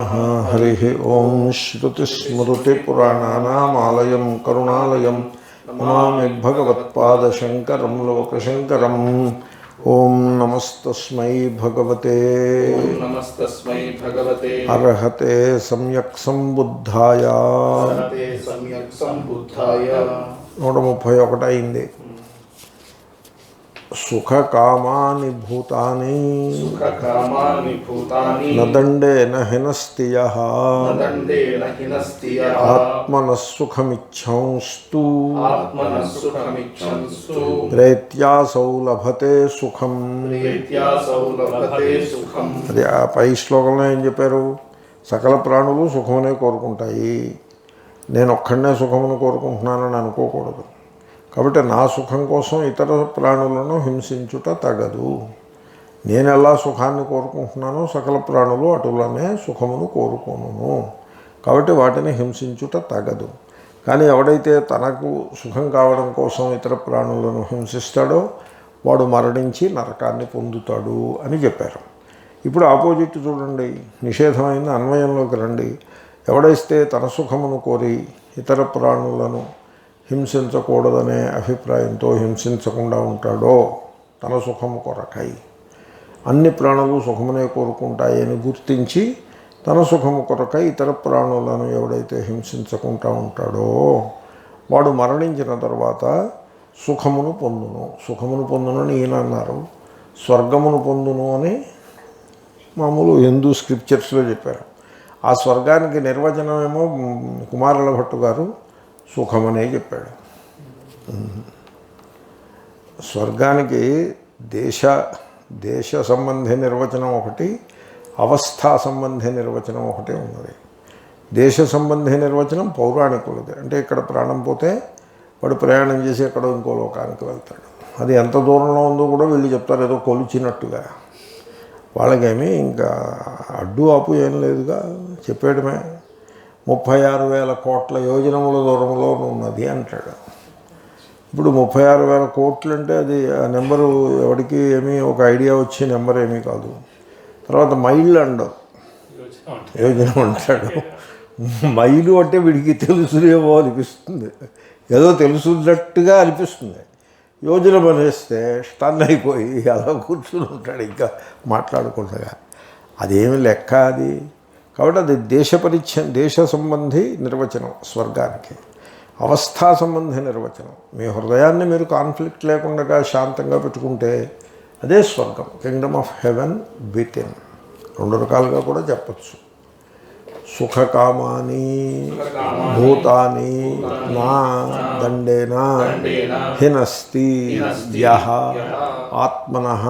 हरि ओं श्रुतिस्मृतिपुराणानामालयं करुणालयं नमामि भगवत्पादशङ्करं लोकशङ्करम्। ओं नमस्तस्मै भगवते अरहते सम्यक् सम्बुद्धाय 131 अయింది। सुखकामानि भूतानि न दण्डेन हिनस्ति यः आत्मनः सुखमिच्छंस्तु प्रेत्यासौ लभते सुखम्। అది ఆ పై శ్లోకంలో ఏం చెప్పారు? సకల ప్రాణులు సుఖమునే కోరుకుంటాయి, నేను ఒక్కడనే సుఖమును కోరుకుంటున్నానని అనుకోకూడదు. కాబట్టి నా సుఖం కోసం ఇతర ప్రాణులను హింసించుట తగదు. నేను ఎలా సుఖాన్ని కోరుకుంటున్నానో సకల ప్రాణులు అటులనే సుఖమును కోరుకోను. కాబట్టి వాటిని హింసించుట తగదు. కానీ ఎవడైతే తనకు సుఖం కావడం కోసం ఇతర ప్రాణులను హింసిస్తాడో వాడు మరణించి నరకాన్ని పొందుతాడు అని చెప్పారు. ఇప్పుడు ఆపోజిట్ చూడండి, నిషేధమైన అన్వయంలోకి రండి. ఎవడైతే తన సుఖమును కోరి ఇతర ప్రాణులను హింసించకూడదనే అభిప్రాయంతో హింసించకుండా ఉంటాడో, తన సుఖము కొరకై అన్ని ప్రాణులు సుఖమునే కోరుకుంటాయని గుర్తించి తన సుఖము కొరకై ఇతర ప్రాణులను ఎవడైతే హింసించకుండా ఉంటాడో వాడు మరణించిన తర్వాత సుఖమును పొందును. సుఖమును పొందును అని ఈయన అన్నారు, స్వర్గమును పొందును అని మామూలు హిందూ స్క్రిప్చర్స్లో చెప్పారు. ఆ స్వర్గానికి నిర్వచనమేమో కుమారుల భట్టు గారు సుఖమనే చెప్పాడు. స్వర్గానికి దేశ సంబంధి నిర్వచనం ఒకటి, అవస్థా సంబంధి నిర్వచనం ఒకటే ఉన్నది. దేశ సంబంధి నిర్వచనం పౌరాణికులది. అంటే ఇక్కడ ప్రాణం పోతే వాడు ప్రయాణం చేసి ఎక్కడో ఇంకో లోకానికి వెళ్తాడు. అది ఎంత దూరంలో ఉందో కూడా వీళ్ళు చెప్తారు, ఏదో కొలిచినట్టుగా. వాళ్ళకేమీ ఇంకా అడ్డు ఆపు ఏం లేదుగా, చెప్పేయడమే. 36,000 కోట్ల యోజనముల దూరంలో ఉన్నది అంటాడు. ఇప్పుడు 36,000 కోట్లు అంటే అది ఆ నెంబరు ఎవరికి ఏమీ ఒక ఐడియా వచ్చే నెంబర్ ఏమీ కాదు. తర్వాత మైళ్ళు అండవు, యోజన అంటాడు. మైలు అంటే వీడికి తెలుసులేమో అనిపిస్తుంది, ఏదో తెలుసున్నట్టుగా అనిపిస్తుంది. యోజన పనిస్తే స్టన్ అయిపోయి అలా కూర్చుని ఉంటాడు ఇంకా మాట్లాడకుండా. అదేమి లెక్క అది. కాబట్టి అది దేశ సంబంధి నిర్వచనం స్వర్గానికి. అవస్థా సంబంధి నిర్వచనం. మీ హృదయాన్ని మీరు కాన్ఫ్లిక్ట్ లేకుండా శాంతంగా పెట్టుకుంటే అదే స్వర్గం, Kingdom of haven with in. 2 రకాలుగా కూడా చెప్పచ్చు. సుఖకామాని భూతాని నా దండేన హినస్తి యః ఆత్మనః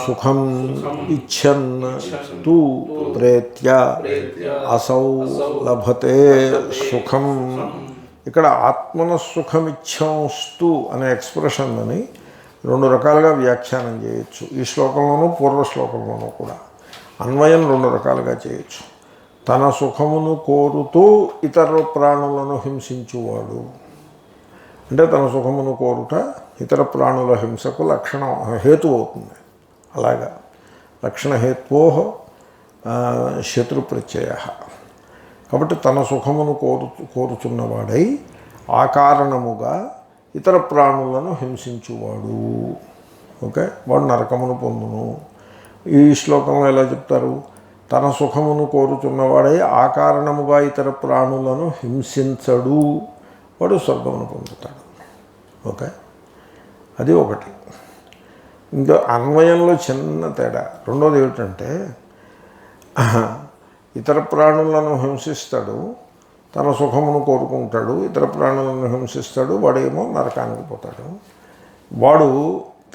సుఖం ఇచ్చన్ తు ప్రేత్య అసౌ లభతే సుఖం. ఇక్కడ ఆత్మన సుఖమిచ్చంస్తు అనే ఎక్స్ప్రెషన్ అని 2 రకాలుగా వ్యాఖ్యానం చేయొచ్చు. ఈ శ్లోకంలోనూ పూర్వ శ్లోకంలోనూ కూడా అన్వయం 2 రకాలుగా చేయొచ్చు. తన సుఖమును కోరుతూ ఇతర ప్రాణులను హింసించువాడు అంటే తన సుఖమును కోరుట ఇతర ప్రాణుల హింసకు లక్షణం హేతు అవుతుంది. అలాగా లక్షణహేత్వో శత్రు ప్రత్యయ. కాబట్టి తన సుఖమును కోరుచున్నవాడై ఆ కారణముగా ఇతర ప్రాణులను హింసించువాడు, ఓకే, వాడు నరకమును పొందును. ఈ శ్లోకంలో ఎలా చెప్తారు? తన సుఖమును కోరుచున్నవాడై ఆ కారణముగా ఇతర ప్రాణులను హింసించడు, వాడు స్వర్గమును పొందుతాడు. ఓకే, అది ఒకటి. ఇంకా అన్వయంలో చిన్న తేడా. రెండోది ఏమిటంటే ఇతర ప్రాణులను హింసిస్తాడు, తన సుఖమును కోరుకుంటాడు, ఇతర ప్రాణులను హింసిస్తాడు, వాడేమో నరకానికి పోతాడు. వాడు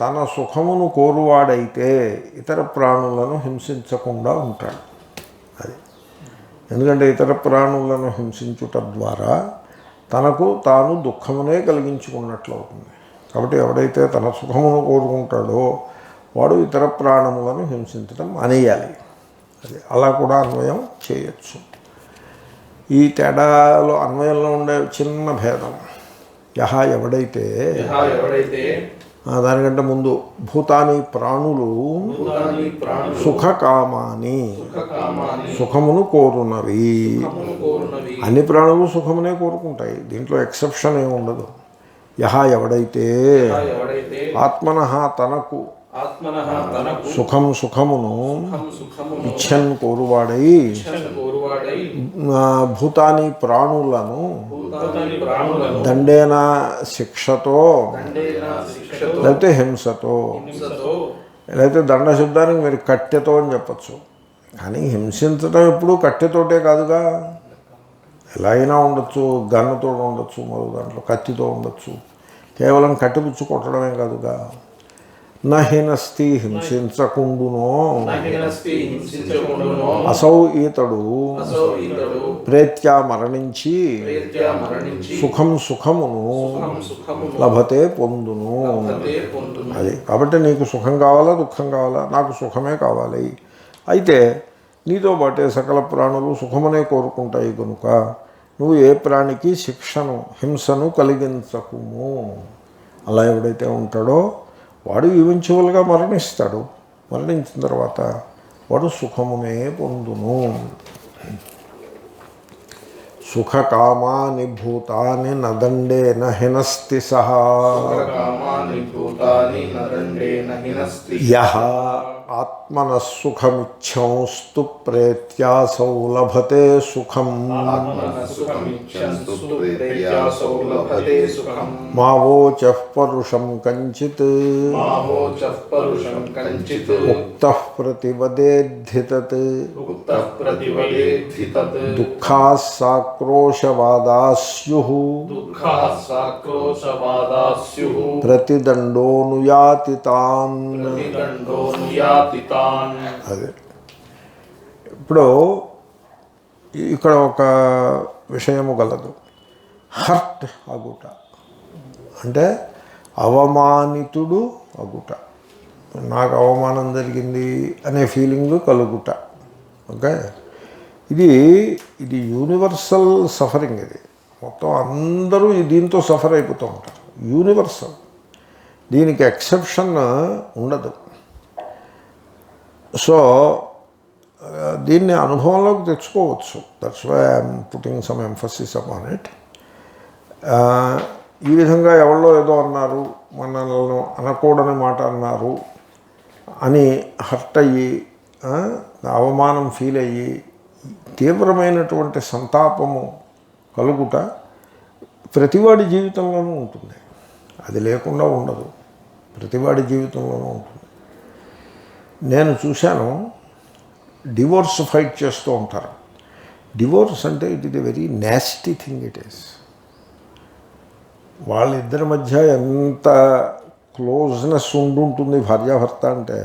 తన సుఖమును కోరువాడైతే ఇతర ప్రాణులను హింసించకుండా ఉంటాడు. అది ఎందుకంటే ఇతర ప్రాణులను హింసించుట ద్వారా తనకు తాను దుఃఖమునే కలిగించుకున్నట్లు అవుతుంది. కాబట్టి ఎవడైతే తన సుఖమును కోరుకుంటాడో వాడు ఇతర ప్రాణములను హింసించడం అనేయాలి. అది అలా కూడా అన్వయం చేయొచ్చు. ఈ తేడాలో అన్వయంలో ఉండే చిన్న భేదం. ఎవడైతే దానికంటే ముందు భూతాని ప్రాణులు సుఖకామాని సుఖమును కోరునవి. అన్ని ప్రాణులు సుఖమునే కోరుకుంటాయి, దీంట్లో ఎక్సెప్షన్ ఏమి ఉండదు. యహ ఎవడైతే ఆత్మనః తనకు సుఖం సుఖమును ఇచ్చన్ కోరువాడై భూతాని ప్రాణులను దండేన శిక్షతో లేకపోతే హింసతో, లేకపోతే దండ శబ్దానికి మీరు కట్టెతో అని చెప్పచ్చు. కానీ హింసించడం ఎప్పుడు కట్టెతోటే కాదుగా, ఎలా అయినా ఉండొచ్చు, గన్నుతో ఉండొచ్చు, మరో దాంట్లో కత్తితో ఉండొచ్చు, కేవలం కట్టిపుచ్చు కొట్టడమే కాదుగా. నహినస్తి హింసించకుండునో అసౌ ఈతడు ప్రేత్యా మరణించి సుఖం సుఖమును లభతే పొందును. అది కాబట్టి నీకు సుఖం కావాలా దుఃఖం కావాలా? నాకు సుఖమే కావాలి. అయితే నీతో పాటే సకల ప్రాణులు సుఖమనే కోరుకుంటాయి కనుక నువ్వు ఏ ప్రాణికి శిక్షను హింసను కలిగించకుము. అలా ఎవడైతే ఉంటాడో వాడు ఈవెంచువల్గా మరణిస్తాడు. మరణించిన తర్వాత వాడు సుఖమునే పొందును. సుఖకామాని భూతాని నదండేన హినస్తి సహా యః ఆత్మనఃసుఖమిచ్చంస్తు ప్రేత్యాసౌ లభతే సుఖం మావోచః పరుషం కంచిత్ ఉక్తః ప్రతివదేద్ధి తత్ దుఃఖాః సాక్రోశవాదాస్యుః ప్రతిదండోనుయాతి తాన్. అదే ఇప్పుడు ఇక్కడ ఒక విషయము గలదు. హర్ట్ అగుట అంటే అవమానితుడు అగుట, నాకు అవమానం జరిగింది అనే ఫీలింగ్ కలుగుట. ఓకే, ఇది యూనివర్సల్ సఫరింగ్. ఇది మొత్తం అందరూ దీంతో సఫర్ అయిపోతూ ఉంటారు. యూనివర్సల్, దీనికి ఎక్సెప్షన్ ఉండదు. సో దీన్ని అనుభవంలోకి తెచ్చుకోవచ్చు. That's why I'm putting some emphasis upon it. ఈ విధంగా ఎవరో ఏదో అన్నారు, మనల్ని అనకూడని మాట అన్నారు అని హర్ట్ అయ్యి అవమానం ఫీల్ అయ్యి తీవ్రమైనటువంటి సంతాపము కలుగుట ప్రతివాడి జీవితంలోనూ ఉంటుంది. అది లేకుండా ఉండదు, ప్రతివాడి జీవితంలోనూ ఉంటుంది. నేను చూశాను, డివోర్స్ ఫైట్ చేస్తూ ఉంటారు. డివోర్స్ అంటే it is a very nasty thing. It is వాళ్ళిద్దరి మధ్య ఎంత క్లోజ్నెస్ ఉండుంటుంది. భార్యాభర్త అంటే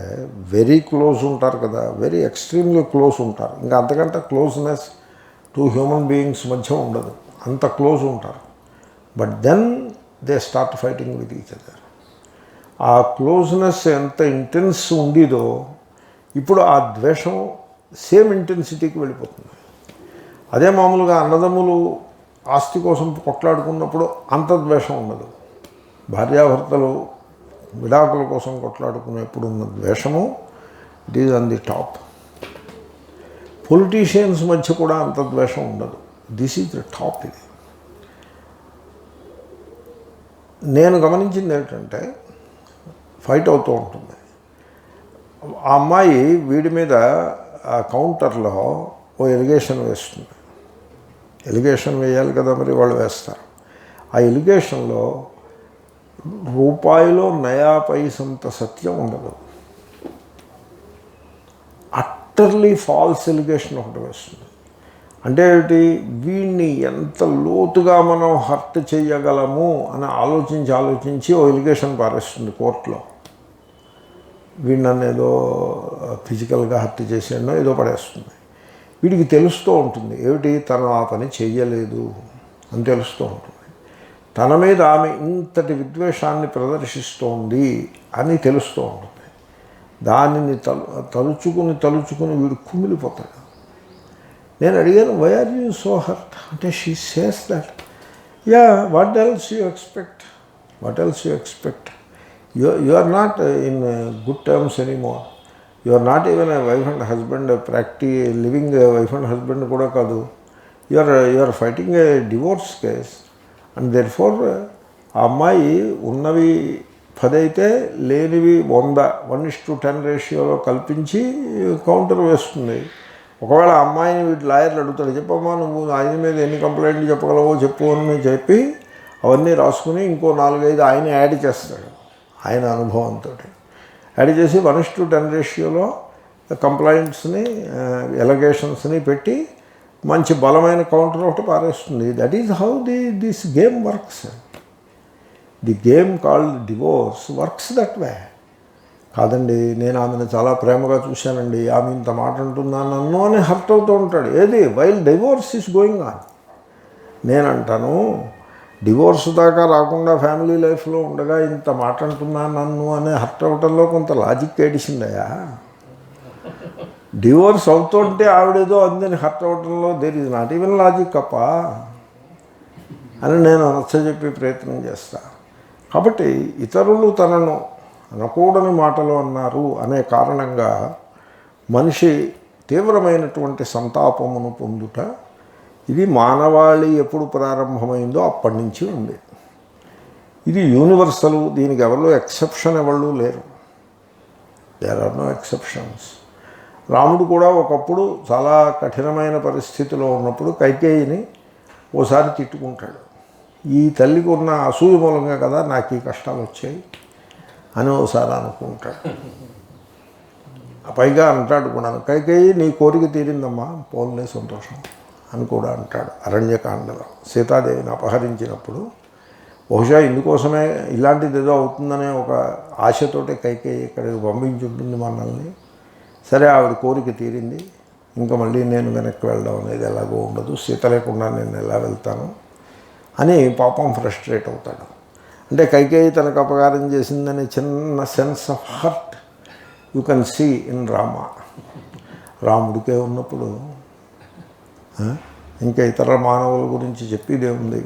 వెరీ క్లోజ్ ఉంటారు కదా, వెరీ ఎక్స్ట్రీమ్లీ క్లోజ్ ఉంటారు. ఇంకా అంతకంటే క్లోజ్నెస్ టూ హ్యూమన్ బీయింగ్స్ మధ్య ఉండదు, అంత క్లోజ్ ఉంటారు. But then they start fighting with each other. ఆ క్లోజ్నెస్ ఎంత ఇంటెన్స్ ఉండేదో ఇప్పుడు ఆ ద్వేషం సేమ్ ఇంటెన్సిటీకి వెళ్ళిపోతుంది. అదే మామూలుగా అన్నదమ్ములు ఆస్తి కోసం కొట్లాడుకున్నప్పుడు అంత ద్వేషం ఉండదు. భార్యాభర్తలు విడాకుల కోసం కొట్లాడుకునేప్పుడు ఉన్న ద్వేషము it is on the top. Politicians మధ్య కూడా అంత ద్వేషం ఉండదు. This is the top. ఇది నేను గమనించింది ఏంటంటే ఫైట్ అవుతూ ఉంటుంది. ఆ అమ్మాయి వీడి మీద ఆ కౌంటర్లో ఓ ఎలిగేషన్ వేస్తుంది. ఎలిగేషన్ వేయాలి కదా, మరి వాళ్ళు వేస్తారు. ఆ ఎలిగేషన్లో రూపాయిలో నయా పైసంత సత్యం ఉండదు. అట్టర్లీ ఫాల్స్ ఎలిగేషన్ ఒకటి వేస్తుంది. అంటే ఏంటి, వీడిని ఎంత లోతుగా మనం హర్ట్ చేయగలము అని ఆలోచించి ఓ ఎలిగేషన్ పారేస్తుంది కోర్టులో. వీడు నన్ను ఏదో ఫిజికల్గా హర్ట్ చేసాడో ఏదో పడేస్తుంది. వీడికి తెలుస్తూ ఉంటుంది ఏమిటి, తను ఆ పని చెయ్యలేదు అని తెలుస్తూ ఉంటుంది. తన మీద ఆమె ఇంతటి విద్వేషాన్ని ప్రదర్శిస్తోంది అని తెలుస్తూ ఉంటుంది. దానిని తలుచుకుని వీడు కుమిలిపోతాడు. నేను అడిగాను, why are you so hurt అంటే she says that ya what else you expect. You are not in good terms anymore. You are not even a wife and husband, living wife and husband కూడా కాదు. You are fighting a divorce case. And therefore ఆ అమ్మాయి ఉన్నవి 10 అయితే లేనివి 1:10 రేషియోలో కల్పించి counter వేస్తుంది. ఒకవేళ అమ్మాయిని వీటి లాయర్లు అడుగుతాడు, చెప్పమ్మా నువ్వు ఆయన మీద ఎన్ని కంప్లైంట్లు చెప్పగలవో చెప్పు అని చెప్పి అవన్నీ రాసుకుని ఇంకో 4-5 ఆయన యాడ్ చేస్తాడు. ఆయన అనుభవంతో యాడ్ చేసి 1:10 రేషియోలో కంప్లైంట్స్ని ఎలిగేషన్స్ని పెట్టి మంచి బలమైన కౌంటర్ ఒకటి పారేస్తుంది. That is how this game works. The game called divorce works that way. కాదండి నేను ఆమెను చాలా ప్రేమగా చూశానండి, ఆమె ఇంత మాట అంటున్నాను నన్ను అని హర్ట్ అవుతూ ఉంటాడు. ఏది while divorce is going on. నేనంటాను డివోర్స్ దాకా రాకుండా ఫ్యామిలీ లైఫ్లో ఉండగా ఇంత మాట అంటున్నాను నన్ను అనే హర్ట్ అవటంలో కొంత లాజిక్ ఏడిసిందయా. డివోర్స్ అవుతుంటే ఆవిడేదో అందని హర్ట్ అవటంలో there is not even logic అప్ప అని నేను నచ్చజెప్పి ప్రయత్నం చేస్తా. కాబట్టి ఇతరులు తనను అనకూడని మాటలు అన్నారు అనే కారణంగా మనిషి తీవ్రమైనటువంటి సంతాపమును పొందుట, ఇది మానవాళి ఎప్పుడు ప్రారంభమైందో అప్పటి నుంచి ఉంది. ఇది యూనివర్సల్, దీనికి ఎవరు ఎక్సెప్షన్ ఎవరు లేరు. There are no exceptions. రాముడు కూడా ఒకప్పుడు చాలా కఠినమైన పరిస్థితిలో ఉన్నప్పుడు కైకేయిని ఓసారి తిట్టుకుంటాడు. ఈ తల్లికి ఉన్న అసూయ మూలంగా కదా నాకు ఈ కష్టాలు వచ్చాయి అని ఓసారి అనుకుంటాడు. పైగా అంటాడు కూడా, కైకేయి నీ కోరిక తీరిందమ్మా, పోన్లే సంతోషం అని కూడా అంటాడు. అరణ్యకాండలో సీతాదేవిని అపహరించినప్పుడు బహుశా ఇందుకోసమే ఇలాంటిది ఏదో అవుతుందనే ఒక ఆశతోటే కైకేయి ఇక్కడికి పంపించుంటుంది మనల్ని. సరే ఆవిడ కోరిక తీరింది, ఇంకా మళ్ళీ నేను వెనక్కి వెళ్ళడం అనేది ఎలాగో ఉండదు, సీత లేకుండా నేను ఎలా వెళ్తాను అని పాపం ఫ్రస్ట్రేట్ అవుతాడు. అంటే కైకేయి తనకు అపకారం చేసిందని చిన్న sense of hurt you can see in Rama. రాముడికే ఉన్నప్పుడు ఇంకా ఇతర మానవుల గురించి చెప్పేదే ఉంది.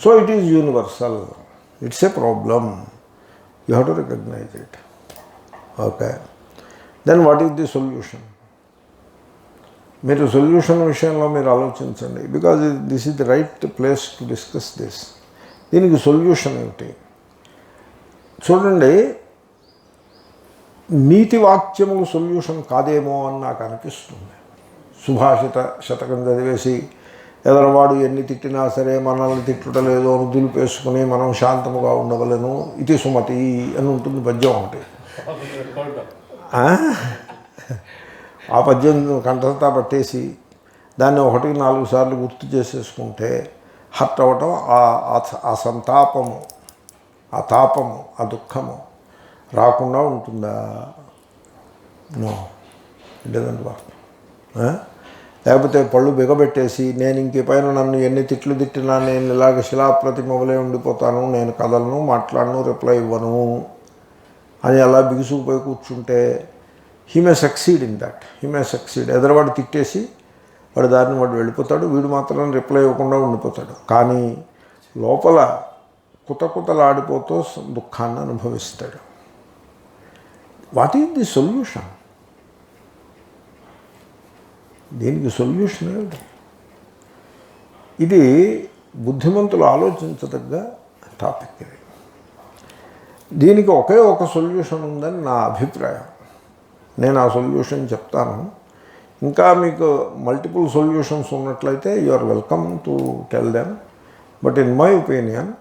So it is universal, it's a problem, you have to recognise it. Okay, then what is the solution? మీరు సొల్యూషన్ విషయంలో మీరు ఆలోచించండి, because this is the right place to discuss this. దీనికి సొల్యూషన్ ఏమిటి? చూడండి, నీతి వాక్యములు సొల్యూషన్ కాదేమో అని నాకు అనిపిస్తుంది. సుభాషిత శతకం చదివేసి ఎదరవాడు ఎన్ని తిట్టినా సరే మనల్ని తిట్టుటలేదో అని దులిపేసుకుని మనం శాంతముగా ఉండవలను, ఇది సుమతి అని ఉంటుంది పద్యం ఒకటి. ఆ పద్యం కంఠస్థ పట్టేసి దాన్ని 1-4 సార్లు గుర్తు చేసేసుకుంటే హర్ట్ అవ్వటం, ఆ సంతాపము, ఆ తాపము, ఆ దుఃఖము రాకుండా ఉంటుందా? No, it doesn't work. లేకపోతే పళ్ళు బిగబెట్టేసి నేను ఇంక పైన నన్ను ఎన్ని తిట్లు తిట్టినా నేను ఇలాగ శిలాప్రతిమవలే ఉండిపోతాను, నేను కదలను, మాట్లాడను, రిప్లై ఇవ్వను అని అలా బిగుసుకుపోయి కూర్చుంటే he may succeed in that. He may succeed. ఎదరవాడు తిట్టేసి వాడు దారిని వాడు వెళ్ళిపోతాడు, వీడు మాత్రం రిప్లై ఇవ్వకుండా ఉండిపోతాడు. కానీ లోపల కుతకుతలాడిపోతూ దుఃఖాన్ని అనుభవిస్తాడు. What is the solution? దీనికి సొల్యూషన్ ఏమిటి? ఇది బుద్ధిమంతులు ఆలోచించదగ్గ టాపిక్. ఇది దీనికి ఒకే ఒక సొల్యూషన్ ఉందని నా అభిప్రాయం. నేను ఆ సొల్యూషన్ చెప్తాను. ఇంకా మీకు మల్టిపుల్ సొల్యూషన్స్ ఉన్నట్లయితే you are welcome to tell them. But in my opinion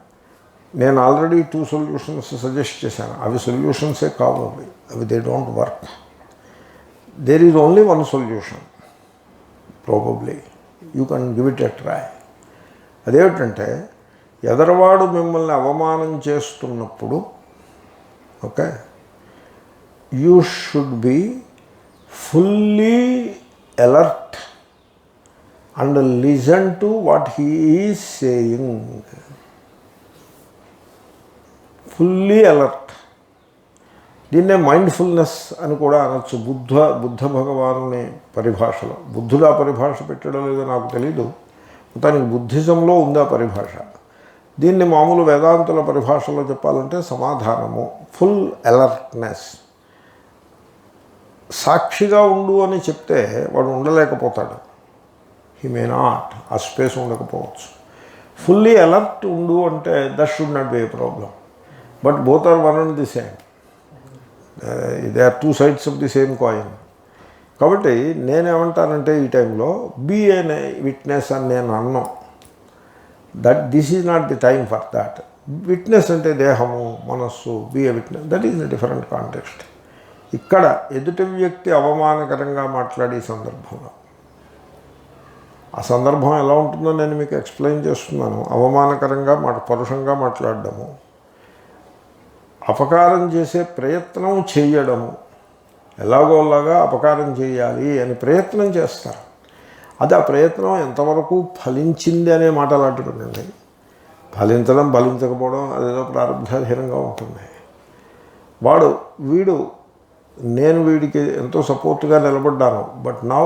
నేను ఆల్రెడీ 2 సొల్యూషన్స్ సజెస్ట్ చేశాను. అవి సొల్యూషన్సే కావు, అవి they don't work. There is only one solution, probably you can give it a try. అదేమిటంటే, ఎదరవాడు మిమ్మల్ని అవమానం చేస్తున్నప్పుడు okay, you should be fully alert and listen to what he is saying. Fully alert. దీన్నే మైండ్ఫుల్నెస్ అని కూడా అనొచ్చు. బుద్ధ భగవానుని పరిభాషలో. బుద్ధుడు ఆ పరిభాష పెట్టడం లేదో నాకు తెలీదు, మొత్తానికి బుద్ధిజంలో ఉంది ఆ పరిభాష. దీన్ని మామూలు వేదాంతుల పరిభాషలో చెప్పాలంటే సమాధానము, ఫుల్ అలర్ట్నెస్. సాక్షిగా ఉండు అని చెప్తే వాడు ఉండలేకపోతాడు. హీ మే నాట్, ఆ స్పేస్ ఉండకపోవచ్చు. ఫుల్లీ అలర్ట్ ఉండు అంటే that should not be a problem. But both are one and the same. They are two sides of the same coin. కాబట్టి నేనేమంటానంటే ఈ టైంలో బీ ఏ విట్నెస్ అని నేను అన్నాను. That this is not the time for that. Witness అంటే దేహము, మనస్సు, be a witness, that is a different context. ఇక్కడ ఎదుటి వ్యక్తి అవమానకరంగా మాట్లాడే సందర్భంలో, ఆ సందర్భం ఎలా ఉంటుందో నేను మీకు ఎక్స్ప్లెయిన్ చేస్తున్నాను. అవమానకరంగా పరుషంగా మాట్లాడడము, అపకారం చేసే ప్రయత్నం చేయడము, ఎలాగోలాగా అపకారం చేయాలి అని ప్రయత్నం చేస్తారు. అది ఆ ప్రయత్నం ఎంతవరకు ఫలించింది అనే మాటలాంటివండి. ఫలించడం ఫలించకపోవడం అదేదో ప్రారంభాధీనంగా ఉంటుంది. వీడు నేను వీడికి ఎంతో సపోర్ట్గా నిలబడ్డాను, బట్ నౌ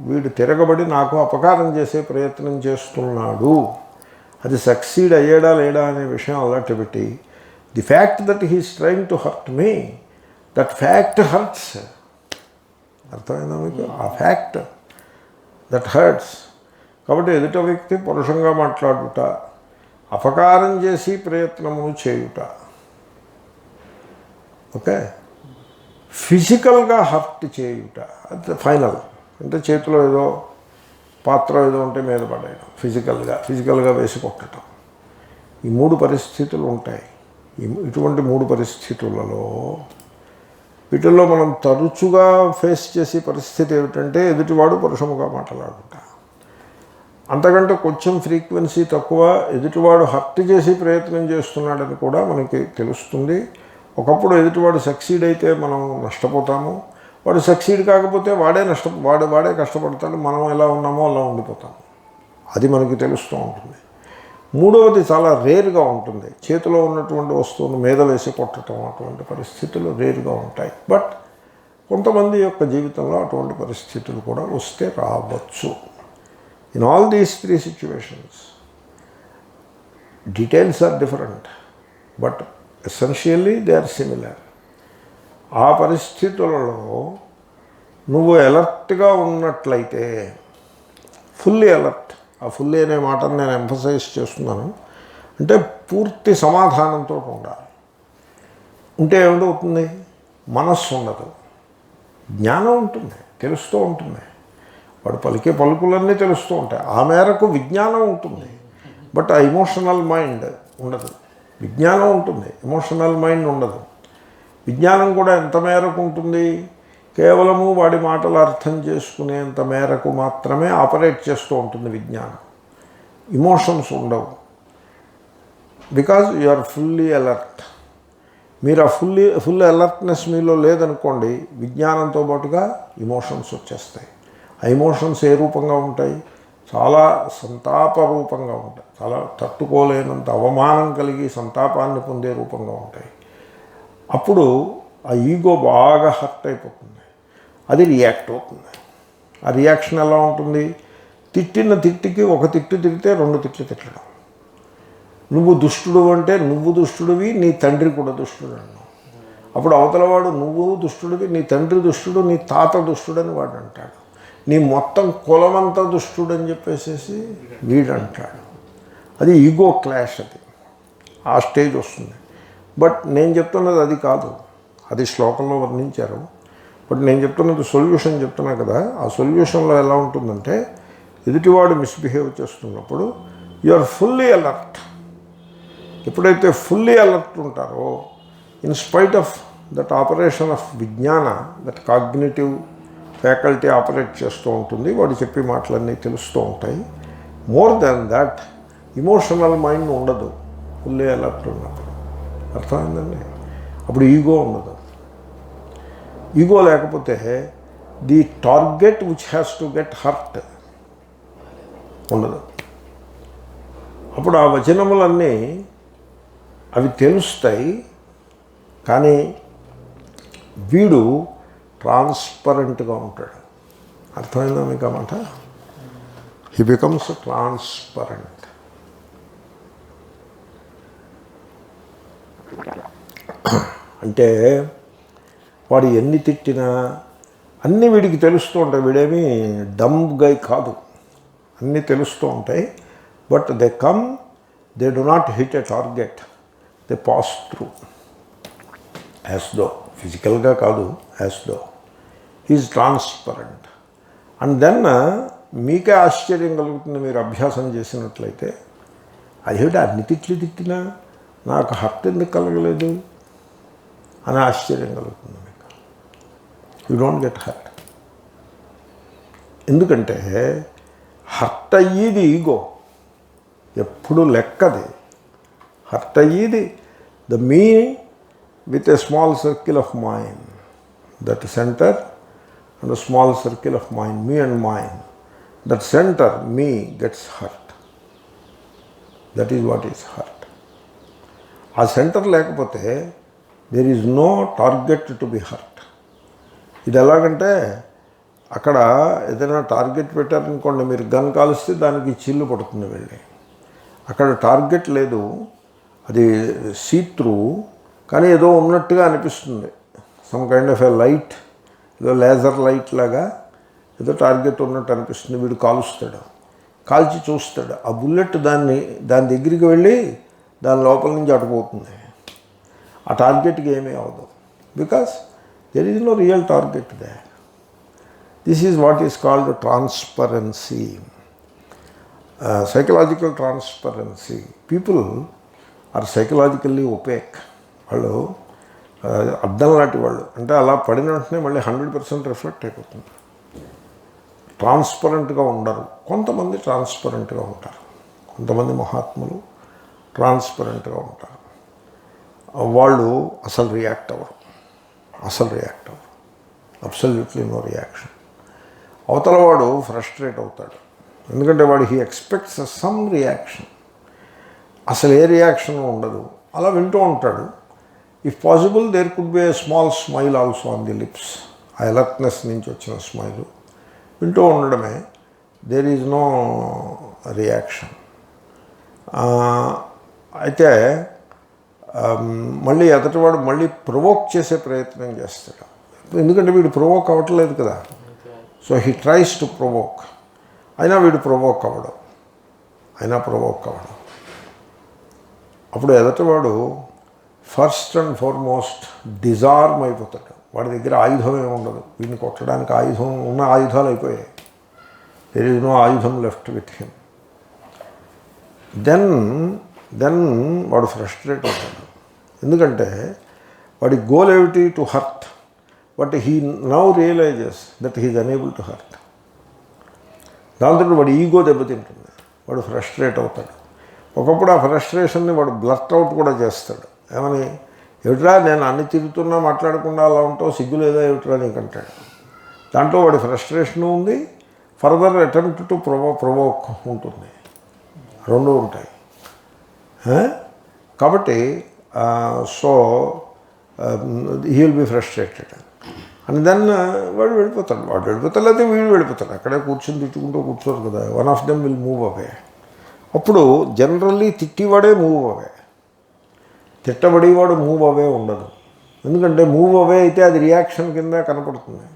వీడు తిరగబడి నాకు అపకారం చేసే ప్రయత్నం చేస్తున్నాడు. అది సక్సీడ్ అయ్యాడా లేడా అనే విషయం అలాంటి పెట్టి, the fact that he's trying to hurt me, that fact hurts. అర్థమైందా మీకు? ఆ ఫ్యాక్ట్ దట్ హర్ట్స్. కాబట్టి ఎదుట వ్యక్తి పరుషంగా మాట్లాడుట, అపకారం చేసి ప్రయత్నమును చేయుట, ఓకే, ఫిజికల్గా హర్ట్ చేయుట, అది ఫైనల్. అంటే చేతిలో ఏదో పాత్ర ఏదో ఉంటే మీద పడేయడం, ఫిజికల్గా వేసి కొట్టడం. ఈ మూడు పరిస్థితులు ఉంటాయి. ఇటువంటి మూడు పరిస్థితులలో వీటిల్లో మనం తరచుగా ఫేస్ చేసే పరిస్థితి ఏమిటంటే ఎదుటివాడు పరుషముగా మాట్లాడుట. అంతకంటే కొంచెం ఫ్రీక్వెన్సీ తక్కువ, ఎదుటివాడు హర్ట్ చేసి ప్రయత్నం చేస్తున్నాడని కూడా మనకి తెలుస్తుంది. ఒకప్పుడు ఎదుటివాడు సక్సీడ్ అయితే మనం నష్టపోతాము, వాడు సక్సీడ్ కాకపోతే వాడే కష్టపడతాడు, మనం ఎలా ఉన్నామో అలా ఉండిపోతాము. అది మనకి తెలుస్తూ ఉంటుంది. మూడవది చాలా రేర్గా ఉంటుంది. చేతిలో ఉన్నటువంటి వస్తువును మీద వేసి కొట్టడం, అటువంటి పరిస్థితులు రేర్గా ఉంటాయి. బట్ కొంతమంది యొక్క జీవితంలో అటువంటి పరిస్థితులు కూడా వస్తే రావచ్చు. In all these 3 situations details are different, but essentially they are similar. ఆ పరిస్థితులలో నువ్వు అలర్ట్గా ఉన్నట్లయితే, ఫుల్లీ అలర్ట్, ఆ ఫుల్లీ అనే మాటను నేను ఎంఫసైజ్ చేస్తున్నాను. అంటే పూర్తి సమాధానంతో ఉండాలి. ఉంటే ఏమిటవుతుంది? మనస్సు ఉండదు, జ్ఞానం ఉంటుంది, తెలుస్తూ ఉంటుంది. వాడు పలికే పలుకులన్నీ తెలుస్తూ ఉంటాయి. ఆ మేరకు విజ్ఞానం ఉంటుంది, బట్ ఆ ఎమోషనల్ మైండ్ ఉండదు. విజ్ఞానం ఉంటుంది, ఎమోషనల్ మైండ్ ఉండదు. విజ్ఞానం కూడా ఎంత మేరకు ఉంటుంది? కేవలము వాడి మాటలు అర్థం చేసుకునేంత మేరకు మాత్రమే ఆపరేట్ చేస్తూ ఉంటుంది విజ్ఞానం. ఇమోషన్స్ ఉండవు. Because you are fully alert. మీరు ఆ ఫుల్ అలర్ట్నెస్ మీలో లేదనుకోండి, విజ్ఞానంతో పాటుగా ఇమోషన్స్ వచ్చేస్తాయి. ఆ ఎమోషన్స్ ఏ రూపంగా ఉంటాయి? చాలా సంతాప రూపంగా ఉంటాయి. చాలా తట్టుకోలేనంత అవమానం కలిగి సంతాపాన్ని పొందే రూపంగా ఉంటాయి. అప్పుడు ఆ ఈగో బాగా హర్ట్ అయిపోతుంది, అది రియాక్ట్ అవుతుంది. ఆ రియాక్షన్ ఎలా ఉంటుంది? తిట్టిన తిట్టికి ఒక తిట్టు తిరిగితే 2 తిట్లు తిట్టడం. నువ్వు దుష్టుడు అంటే నువ్వు దుష్టుడివి, నీ తండ్రి కూడా దుష్టుడు అన్నావు. అప్పుడు అవతలవాడు నువ్వు దుష్టుడివి, నీ తండ్రి దుష్టుడు, నీ తాత దుష్టుడని వాడు అంటాడు. నీ మొత్తం కులమంతా దుష్టుడు అని చెప్పేసేసి వీడు అంటాడు. అది ఈగో క్లాష్. అది ఆ స్టేజ్ వస్తుంది. బట్ నేను చెప్తున్నది అది కాదు. అది శ్లోకంలో వర్ణించారు. బట్ నేను చెప్తున్నది సొల్యూషన్ చెప్తున్నా కదా. ఆ సొల్యూషన్లో ఎలా ఉంటుందంటే, ఎదుటివాడు మిస్బిహేవ్ చేస్తున్నప్పుడు యు ఆర్ ఫుల్లీ అలర్ట్. ఎప్పుడైతే ఫుల్లీ అలర్ట్ ఉంటారో, in spite of that operation of విజ్ఞాన, దట్ కాగ్నిటివ్ ఫ్యాకల్టీ ఆపరేట్ చేస్తూ ఉంటుంది, వాడు చెప్పే మాటలన్నీ తెలుస్తూ ఉంటాయి. More than that emotional mind ఉండదు ఫుల్లీ అలర్ట్ ఉన్నప్పుడు. అర్థమైందండి? అప్పుడు ఈగో ఉండదు. ఈగో లేకపోతే the target which has to get hurt ఉండదు. అప్పుడు ఆ వచనములన్నీ అవి తెలుస్తాయి. కానీ వీడు ట్రాన్స్పరెంట్గా ఉంటాడు. అర్థమైందా మీకు ఆ మాట? He becomes transparent. అంటే వాడు ఎన్ని తిట్టినా అన్నీ వీడికి తెలుస్తూ ఉంటాయి. వీడేమీ డమ్ గై కాదు, అన్నీ తెలుస్తూ ఉంటాయి. But they come, they do not hit a target, they pass through as though, ఫిజికల్గా కాదు, as though is transparent. And then మీకే ఆశ్చర్యం కలుగుతుంది మీరు అభ్యాసం చేసినట్లయితే. అదేమిటి అన్ని తిట్టినా నాకు హర్ట్ ఎందుకు కలగలేదు అని ఆశ్చర్యం కలుగుతుంది మీకు. You don't get hurt. ఎందుకంటే హర్ట్ అయ్యేది ఈగో, ఎప్పుడు లెక్కది. హర్ట్ అయ్యేది the me with a small circle of mind, that centre and a small circle of mind, me and mine. That center, me, gets hurt. That is what is hurt. ఆ centre లేకపోతే there is no target to be hurt. ఇది ఎలాగంటే అక్కడ ఏదైనా target పెట్టారనుకోండి, మీరు gun కాలుస్తే దానికి చిల్లు పడుతుంది వెళ్ళి. అక్కడ టార్గెట్ లేదు, అది సీ త్రూ, కానీ ఏదో ఉన్నట్టుగా అనిపిస్తుంది. Some kind of a light, ఏదో లేజర్ లైట్ లాగా ఏదో టార్గెట్ ఉన్నట్టు అనిపిస్తుంది. వీడు కాలుస్తాడు, కాల్చి చూస్తాడు, ఆ బుల్లెట్ దాని దగ్గరికి వెళ్ళి దాని లోపల నుంచి అటుపోతుంది. ఆ టార్గెట్కి ఏమీ అవ్వదు, because there is no real target there. This is what is called transparency, psychological transparency. People are psychologically opaque. వాళ్ళు అద్దం లాంటి వాళ్ళు, అంటే అలా పడిన వెంటనే మళ్ళీ 100% రిఫ్లెక్ట్ అయిపోతుంది. ట్రాన్స్పరెంట్గా ఉండరు. కొంతమంది ట్రాన్స్పరెంట్గా ఉంటారు, కొంతమంది మహాత్ములు ట్రాన్స్పరెంట్గా ఉంటారు. వాళ్ళు అసలు రియాక్ట్ అవ్వరు, అబ్సల్యూట్లీ నో రియాక్షన్. అవతల వాడు ఫ్రస్ట్రేట్ అవుతాడు, ఎందుకంటే వాడు హీ ఎక్స్పెక్ట్స్ సమ్ రియాక్షన్. అసలు ఏ రియాక్షన్ ఉండదు, అలా వింటూ ఉంటాడు. If possible there could be a small smile also on the lips. ఆ అలర్ట్నెస్ నుంచి వచ్చిన స్మైల్ వింటూ ఉండడమే. There is no reaction. అయితే మళ్ళీ ఎదటివాడు మళ్ళీ ప్రొవోక్ చేసే ప్రయత్నం చేస్తాడు, ఎందుకంటే వీడు ప్రొవోక్ అవ్వట్లేదు కదా. So he tries to provoke, అయినా వీడు ప్రొవోక్ అవ్వడం. అప్పుడు ఎదటివాడు ఫస్ట్ అండ్ ఫార్మోస్ట్ డిజార్మ్ అయిపోతాడు. వాడి దగ్గర ఆయుధం ఏమి ఉండదు, వీడిని కొట్టడానికి ఉన్న ఆయుధాలు అయిపోయాయి. దెర్ ఈజ్ నో ఆయుధం లెఫ్ట్ విత్ హిమ్. దెన్ వాడు ఫ్రస్ట్రేట్ అవుతాడు, ఎందుకంటే వాడి గోల్ ఏమిటి? To hurt. But he now realizes that he is unable to hurt. దాంతో వాడి ఈగో దెబ్బతింటుంది, వాడు ఫ్రస్ట్రేట్ అవుతాడు. ఒకప్పుడు ఆ ఫ్రస్ట్రేషన్ని వాడు బ్లర్ట్ అవుట్ కూడా చేస్తాడు. ఏమని? ఏమిట్రా నేను అన్ని తిరుగుతున్నా మాట్లాడకుండా అలా ఉంటావు, సిగ్గు లేదా ఏమిట్రా నీకంటాడు. దాంట్లో వాడి ఫ్రస్ట్రేషను ఉంది, ఫర్దర్ అటెంప్ట్ టు ప్రొవోక్ ఉంటుంది, రెండు ఉంటాయి. కాబట్టి so he will be frustrated. And then వాడు వెళ్ళిపోతాడు, లేకపోతే వీడు వెళ్ళిపోతాడు. అక్కడే కూర్చొని తిట్టుకుంటూ కూర్చోరు కదా, one of them will move away. అప్పుడు జనరల్లీ తిట్టివాడే మూవ్ అవే, తిట్టబడేవాడు మూవ్ అవే ఉండదు. ఎందుకంటే మూవ్ అవే అయితే అది రియాక్షన్ కింద కనపడుతుంది.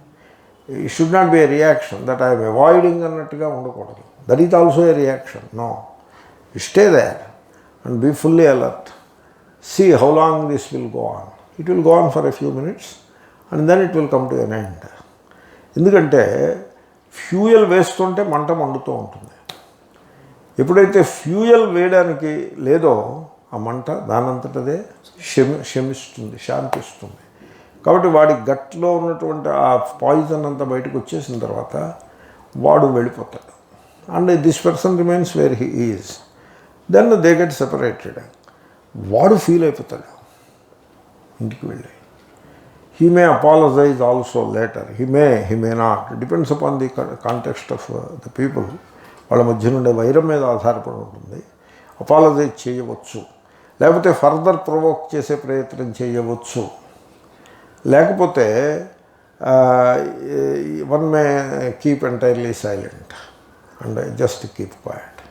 It should not be a reaction that I'm avoiding అన్నట్టుగా ఉండకూడదు. That is also a reaction. No, you stay there and be fully alert. See how long this will go on. It will go on for a few minutes and then it will come to an end. ఎందుకంటే fuel వేస్తుంటే మంట మండుతూ ఉంటుంది. ఎప్పుడైతే fuel వేయడానికి లేదో ఆ మంట దానంతటదే శమిస్తుంది, శాంతిస్తుంది. కాబట్టి వాడి గట్లో ఉన్నటువంటి ఆ పాయిజన్ అంతా బయటకు వచ్చేసిన తర్వాత వాడు వెళ్ళిపోతాడు. And this person remains where he is. Then they get separated. వాడు ఫీల్ అయిపోతాడు ఇంటికి వెళ్ళి. He may apologize also later, he may not, depends upon the context of the people. వాళ్ళ మధ్య నుండే వైరం మీద ఆధారపడి ఉంటుంది. అపాలజైజ్ చేయవచ్చు, లేకపోతే ఫర్దర్ ప్రొవోక్ చేసే ప్రయత్నం చేయవచ్చు, లేకపోతే one may keep entirely silent and just keep quiet,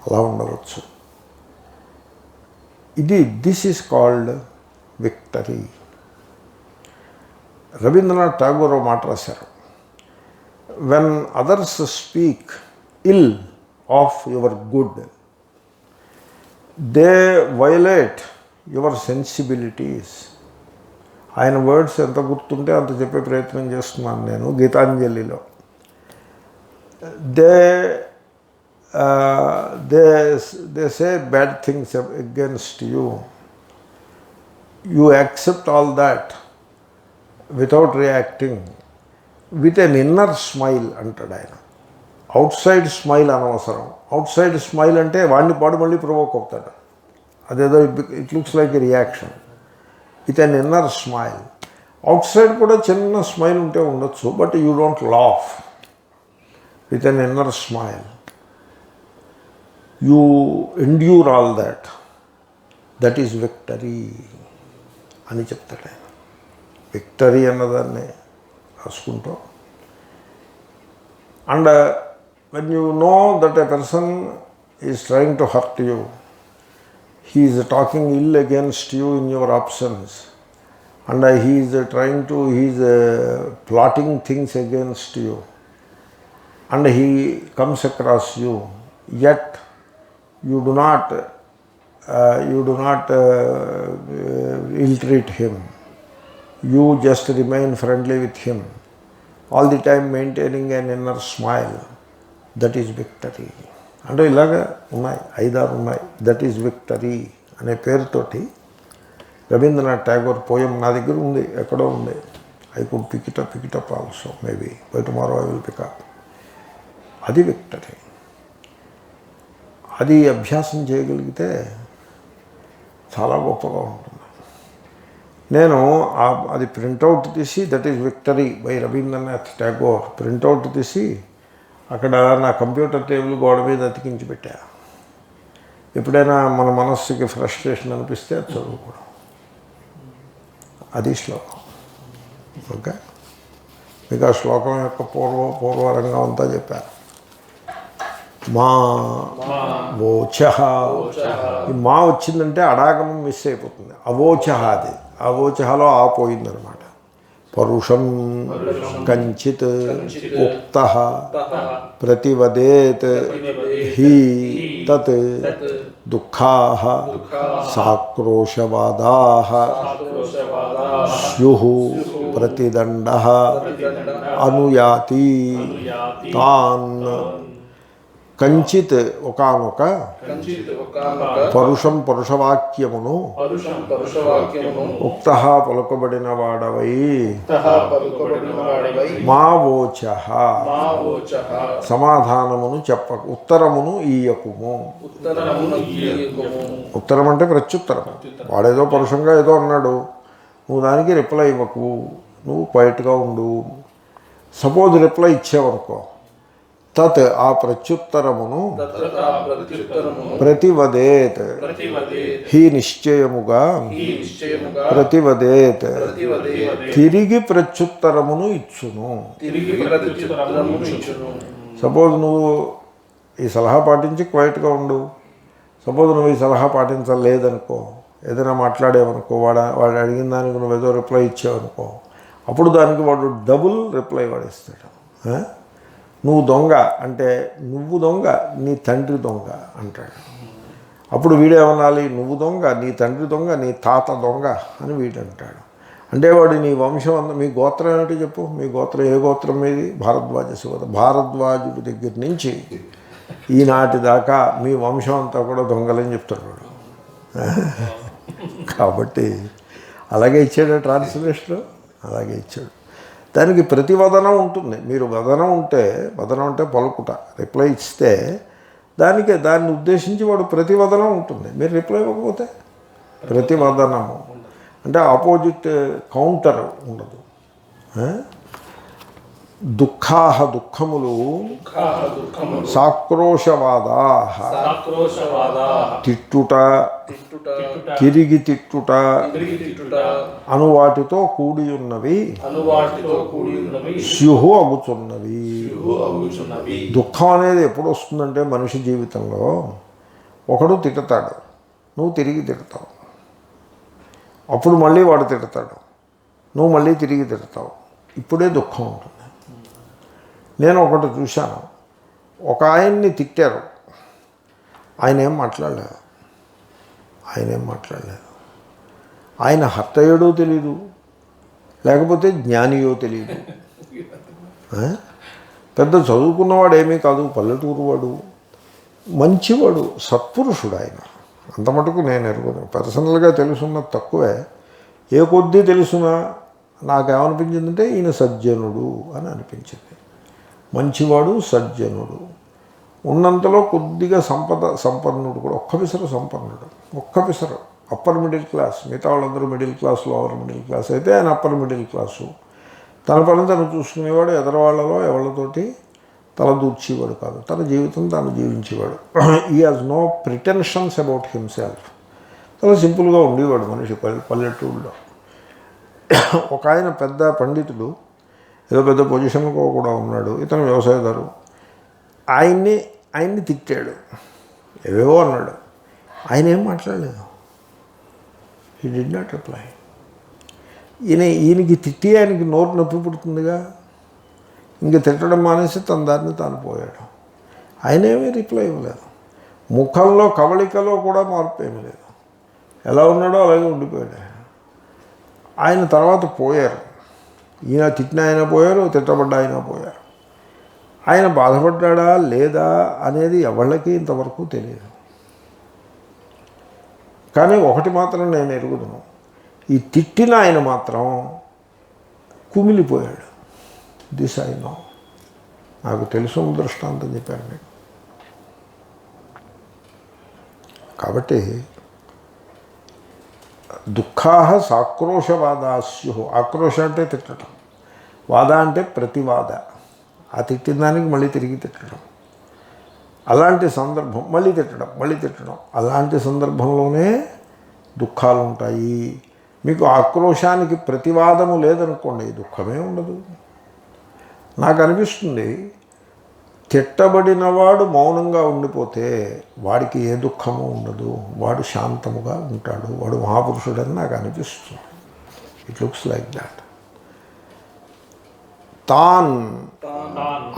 అలా ఉండవచ్చు. This is called victory. Rabindranath Tagore ఓ మాట రాశారు, when others speak ill of your good they violate your sensibilities. ఆయన వర్డ్స్ ఎంత గుర్తుంటే అంత చెప్పే ప్రయత్నం చేస్తున్నాను నేను గీతాంజలిలో. They they say bad things against you, you accept all that without reacting with an inner smile అంటాడు ఆయన. అవుట్ సైడ్ స్మైల్ అనవసరం. అవుట్ సైడ్ స్మైల్ అంటే వాడిని పాడు మళ్ళీ ప్రొవోక్ అవుతాడు, అదేదో it looks like a reaction. With an inner smile. Out side కూడా చిన్న స్మైల్ ఉంటే ఉండొచ్చు, but you don't laugh. With an inner smile you endure all that, that is victory అని చెప్తాడు ఆయన. విక్టరీ అన్నదాన్ని రాసుకుంటాం. And when you know that a person is trying to hurt you, he is talking ill against you in your absence, and he is plotting things against you, and he comes across you, yet you do not ill-treat him. You just remain friendly with him, all the time maintaining an inner smile. That is victory. అంటే ఇలాగ ఉన్నాయి, 5-6 ఉన్నాయి. That is victory అనే పేరుతోటి Rabindranath Tagore poem నా దగ్గర ఉంది, ఎక్కడో ఉంది. I could pick up also maybe by tomorrow I will pick up. అది విక్టరీ. అది అభ్యాసం చేయగలిగితే చాలా గొప్పగా ఉంటుంది. నేను అది ప్రింటౌట్ తీసి that is victory by Rabindranath Tagore printout తీసి అక్కడ నా కంప్యూటర్ టేబుల్ గోడ మీద అతికించి పెట్టా. ఎప్పుడైనా మన మనస్సుకి ఫ్రస్ట్రేషన్ అనిపిస్తే అది చదువుకోవడం. అది శ్లోకం. ఓకే, మీకు ఆ శ్లోకం యొక్క పూర్వరంగం అంతా చెప్పారు. మా వోచ. ఈ మా వచ్చిందంటే అడాగమం మిస్ అయిపోతుంది. అవోచ, అది అవోచలో ఆపోయిందనమాట. పరుషం కంచిత్ ఉక్తః ప్రతివదేత్ హి తత్ దుఃఖాః సాక్రోశవాదాః స్యుః ప్రతిదండః అనుయాతి తాన్. కంచిత్ ఒకానొక పరుషం పరుషవాక్యమును ఉక్తః పలుకబడిన వాడవై మా వోచః సమాధానమును చెప్పకు, ఉత్తరమును ఈయకుము. ఉత్తరం అంటే ప్రత్యుత్తరం. వాడేదో పరుషంగా ఏదో అన్నాడు, నువ్వు దానికి రిప్లై ఇవ్వకు, నువ్వు క్వైట్గా ఉండు. సపోజ్ రిప్లై ఇచ్చేవనుకో, తత్ ఆ ప్రత్యుత్తరమును ప్రతివదేత్ హి నిశ్చయముగా ప్రతివదేత్ తిరిగి ప్రత్యుత్తరమును ఇచ్చును. సపోజ్ నువ్వు ఈ సలహా పాటించి క్వైట్గా ఉండు. సపోజ్ నువ్వు ఈ సలహా పాటించలేదనుకో, ఏదైనా మాట్లాడేవనుకో, వాడు అడిగిన దానికి నువ్వు ఏదో రిప్లై ఇచ్చావనుకో, అప్పుడు దానికి వాడు డబుల్ రిప్లై వాడిస్తాడు. నువ్వు దొంగ అంటే నువ్వు దొంగ, నీ తండ్రి దొంగ అంటాడు. అప్పుడు వీడేమనాలి, నువ్వు దొంగ, నీ తండ్రి దొంగ, నీ తాత దొంగ అని వీడంటాడు. అంటే వాడు నీ వంశం అంతా, మీ గోత్రం ఏమిటి చెప్పు, మీ గోత్రం ఏ గోత్రం మీది? భారద్వాజ శివత. భారద్వాజుడి దగ్గర నుంచి ఈనాటి దాకా మీ వంశం అంతా కూడా దొంగలని చెప్తాడు వాడు. కాబట్టి అలాగే ఇచ్చాడు ట్రాన్స్లేషన్, అలాగే ఇచ్చాడు. దానికి ప్రతివదనం ఉంటుంది. మీరు వదనం అంటే పలుకుట, రిప్లై ఇస్తే దాన్ని ఉద్దేశించి వాడు ప్రతివదనం ఉంటుంది. మీరు రిప్లై ఇవ్వకపోతే ప్రతివదనము అంటే ఆపోజిట్ కౌంటర్ ఉండదు. దుఃఖాః దుఃఖములు, సాక్రోశవాదాః తిట్టుట, తిరిగి తిట్టుట అను వాటితో కూడి ఉన్నవి స్యుః అగుచున్నవి. దుఃఖం అనేది ఎప్పుడు వస్తుందంటే మనిషి జీవితంలో ఒకడు తిడతాడు, నువ్వు తిరిగి తిడతావు, అప్పుడు మళ్ళీ వాడు తిడతాడు, నువ్వు మళ్ళీ తిరిగి తిడతావు. ఇప్పుడే దుఃఖం ఉంటుంది. నేను ఒకటి చూశాను, ఒక ఆయన్ని తిట్టారు, ఆయన ఏం మాట్లాడలేదు. ఆయన హర్ట్ అయ్యాడో తెలీదు, లేకపోతే జ్ఞానియో తెలియదు. పెద్ద చదువుకున్నవాడు ఏమీ కాదు, పల్లెటూరు వాడు, మంచివాడు, సత్పురుషుడు ఆయన. అంత మటుకు నేను ఎరుగును. పర్సనల్గా తెలుసున్నది తక్కువే. ఏ కొద్దీ తెలుసునా నాకేమనిపించిందంటే ఈయన సజ్జనుడు అని అనిపించింది. మంచివాడు, సజ్జనుడు, ఉన్నంతలో కొద్దిగా సంపన్నుడు కూడా, ఒక్క పిసరు సంపన్నుడు, ఒక్క పిసరు. అప్పర్ మిడిల్ క్లాస్, మిగతా వాళ్ళందరూ middle class, lower middle class, అయితే ఆయన అప్పర్ మిడిల్ క్లాసు. తన పని తను చూసుకునేవాడు, ఎదరవాళ్ళలో ఎవరితోటి తల దూర్చేవాడు కాదు, తన జీవితం తాను జీవించేవాడు. He has no pretensions about himself. చాలా సింపుల్గా ఉండేవాడు మనిషి పల్లెటూళ్ళలో. ఒక ఆయన పెద్ద పండితుడు, ఏదో పెద్ద పొజిషన్లో కూడా ఉన్నాడు, ఇతను వ్యవసాయదారు. ఆయన్ని తిట్టాడు, ఏవేవో అన్నాడు. ఆయన ఏం మాట్లాడలేదు. He did not reply. ఈయనకి తిట్టి ఆయనకి నోరు నొప్పి పుడుతుందిగా, ఇంక తిట్టడం మానేసి తన దారిని తాను పోయాడు. ఆయన ఏమీ రిప్లై ఇవ్వలేదు. ముఖంలో కవళికలో కూడా మార్పు ఏమీ లేదు. ఎలా ఉన్నాడో అలాగే ఉండిపోయాడు. ఆయన తర్వాత పోయారు. ఈయన తిట్టిన ఆయన పోయారు, తిట్టబడ్డ ఆయన పోయారు. ఆయన బాధపడ్డా లేదా అనేది ఎవళ్ళకి ఇంతవరకు తెలియదు. కానీ ఒకటి మాత్రం నేను ఎరుగుదును, ఈ తిట్టిన ఆయన మాత్రం కుమిలిపోయాడు. This I know. నాకు తెలుసు, దృష్టాంతం చెప్పాను మీకు. కాబట్టి దుఃఖా సాక్రోశవాదాస్యు. ఆక్రోశ అంటే తిట్టడం, వాద అంటే ప్రతివాద. ఆ తిట్టిన దానికి మళ్ళీ తిరిగి తిట్టడం, అలాంటి సందర్భం, మళ్ళీ తిట్టడం, అలాంటి సందర్భంలోనే దుఃఖాలు ఉంటాయి. మీకు ఆక్రోశానికి ప్రతివాదము లేదనుకోండి, దుఃఖమే ఉండదు. నాకు అనిపిస్తుంది, తిట్టబడినవాడు మౌనంగా ఉండిపోతే వాడికి ఏ దుఃఖము ఉండదు, వాడు శాంతముగా ఉంటాడు, వాడు మహాపురుషుడని నాకు అనిపిస్తుంది. It looks like that.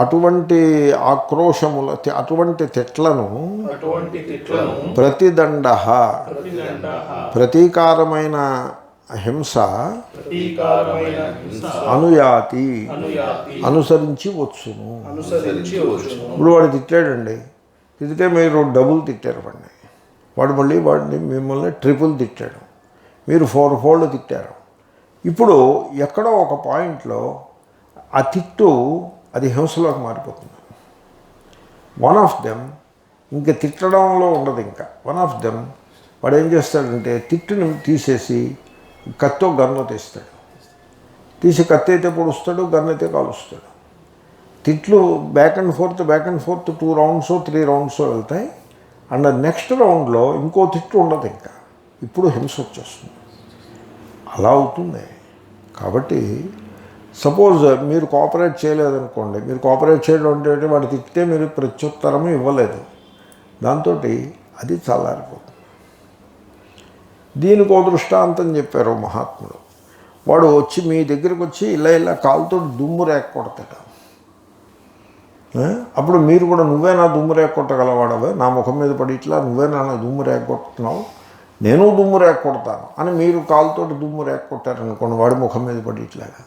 అటువంటి ఆక్రోశముల, అటువంటి తిట్లను ప్రతిదండ, ప్రతీకారమైన హింస అనుయాతి, అనుసరించి వచ్చును. ఇప్పుడు వాడు తిట్టాడండి, తిట్టితే మీరు డబుల్ తిట్టారు వాడిని, వాడు మళ్ళీ వాడిని మిమ్మల్ని ట్రిపుల్ తిట్టాడు, మీరు 4 ఫోల్డ్ తిట్టారు. ఇప్పుడు ఎక్కడో ఒక పాయింట్లో ఆ తిట్టు అది హింసలోకి మారిపోతుంది. వన్ ఆఫ్ దెమ్ ఇంక తిట్టడంలో ఉండదు. ఇంకా వన్ ఆఫ్ దెమ్ వాడు ఏం చేస్తాడంటే తిట్టుని తీసేసి కత్తో గన్ను తీస్తాడు. తీసి కత్తి అయితే పొడుస్తాడు, గన్ను అయితే కాలుస్తాడు. తిట్లు back and fourth 2 rounds 3 rounds వెళ్తాయి. అండ్ నెక్స్ట్ రౌండ్లో ఇంకో తిట్టు ఉండదు. ఇంకా ఇప్పుడు హింస వచ్చేస్తుంది. అలా అవుతుంది. కాబట్టి సపోజ్ మీరు కోఆపరేట్ చేయలేదనుకోండి, మీరు కోఆపరేట్ చేయడం అంటే వాడు తిట్టితే మీరు ప్రత్యుత్తరం ఇవ్వలేదు, దాంతో అది చల్లారిపోతుంది. దీనికి ఓ దృష్టాంతం చెప్పారు మహాత్ముడు. వాడు వచ్చి మీ దగ్గరికి వచ్చి ఇలా కాలుతో దుమ్ము రేక కొడతాడు. అప్పుడు మీరు కూడా నువ్వే నా దుమ్ము రేక కొట్టగలవాడవే, నా ముఖం మీద పడి ఇట్లా నువ్వే నా దుమ్ము రేక కొడుతున్నావు, నేను దుమ్ము రేక కొడతాను అని మీరు కాలుతో దుమ్ము రేక కొట్టారనుకోండి, వాడి ముఖం మీద పడి ఇట్లాగా,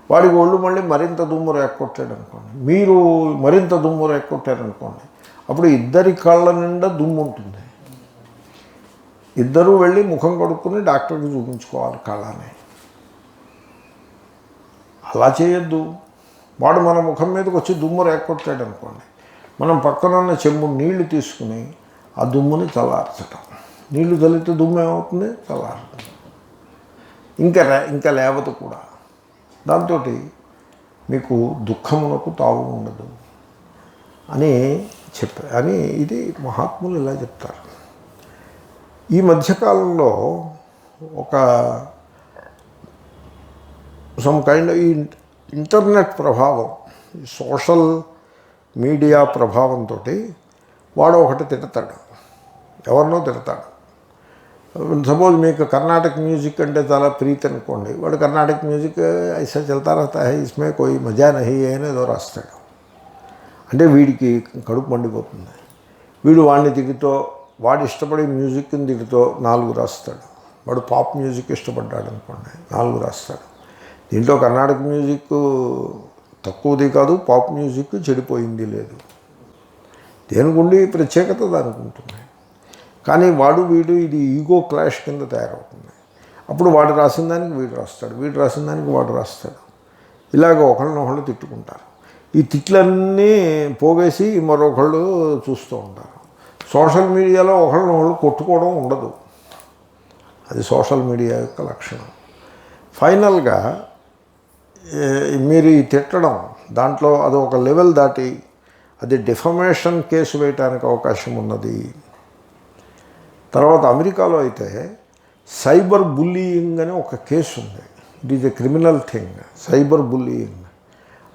వాడికి ఒళ్ళు మళ్ళీ మరింత దుమ్ము రేక కొట్టాడు అనుకోండి, మీరు మరింత దుమ్ము రేక కొట్టారనుకోండి, అప్పుడు ఇద్దరి కళ్ళ నిండా దుమ్ము ఉంటుంది. ఇద్దరూ వెళ్ళి ముఖం కడుక్కుని డాక్టర్కి చూపించుకోవాలి కళ్ళని. అలా చేయొద్దు. వాడు మన ముఖం మీదకి వచ్చి దుమ్ము రేకొట్టాడు అనుకోండి, మనం పక్కనున్న చెంబు నీళ్లు తీసుకుని ఆ దుమ్ముని చల్లార్చటం. నీళ్లు చల్లితే దుమ్ము ఏమవుతుంది? చల్లారుతుంది. ఇంకా లేవదు కూడా. దాంతో మీకు దుఃఖమునకు తావు ఉండదు అని చెప్పారు. అని ఇది మహాత్ములు ఇలా చెప్తారు. ఈ మధ్యకాలంలో ఒక సమ్ కైండ్ ఈ ఇంటర్నెట్ ప్రభావం, ఈ సోషల్ మీడియా ప్రభావంతో వాడు ఒకటి తిడతాడు, ఎవరినో తిడతాడు. సపోజ్ మీకు కర్ణాటక మ్యూజిక్ అంటే చాలా ప్రీతి అనుకోండి, వాడు కర్ణాటక మ్యూజిక్ ఐసా చల్తా రహతా హై ఇస్మే కోయి మజా నహీ అనేదో రాస్తాడు. అంటే వీడికి కడుపు మండిపోతుంది. వీడు వాడిని తిడుతో, వాడు ఇష్టపడే మ్యూజిక్ని తిడుతో 4 రాస్తాడు. వాడు పాప్ మ్యూజిక్ ఇష్టపడ్డాడు అనుకోండి, 4 రాస్తాడు. దీంట్లో కర్ణాటక మ్యూజిక్ తక్కువది కాదు, పాప్ మ్యూజిక్ చెడిపోయింది లేదు. దేనికుండి ప్రత్యేకత దానికి ఉంటుంది. కానీ వాడు వీడు ఇది ఈగో క్లాష్ కింద తయారవుతుంది. అప్పుడు వాడు రాసిన దానికి వీడు రాస్తాడు, వీడు రాసిన దానికి వాడు రాస్తాడు. ఇలాగ ఒకళ్ళనొకళ్ళు తిట్టుకుంటారు. ఈ తిట్లన్నీ పోగేసి మరొకళ్ళు చూస్తూ ఉంటారు. సోషల్ మీడియాలో ఒకళ్ళనొకళ్ళు కొట్టుకోవడం ఉండదు. అది సోషల్ మీడియా యొక్క లక్షణం. ఫైనల్గా మీరు ఈ తిట్టడం దాంట్లో అది ఒక లెవెల్ దాటి అది డిఫమేషన్ కేసు వేయడానికి అవకాశం ఉన్నది. తర్వాత అమెరికాలో అయితే సైబర్ బుల్లీయింగ్ అనే ఒక కేసు ఉంది. It is a criminal thing. Cyber bullying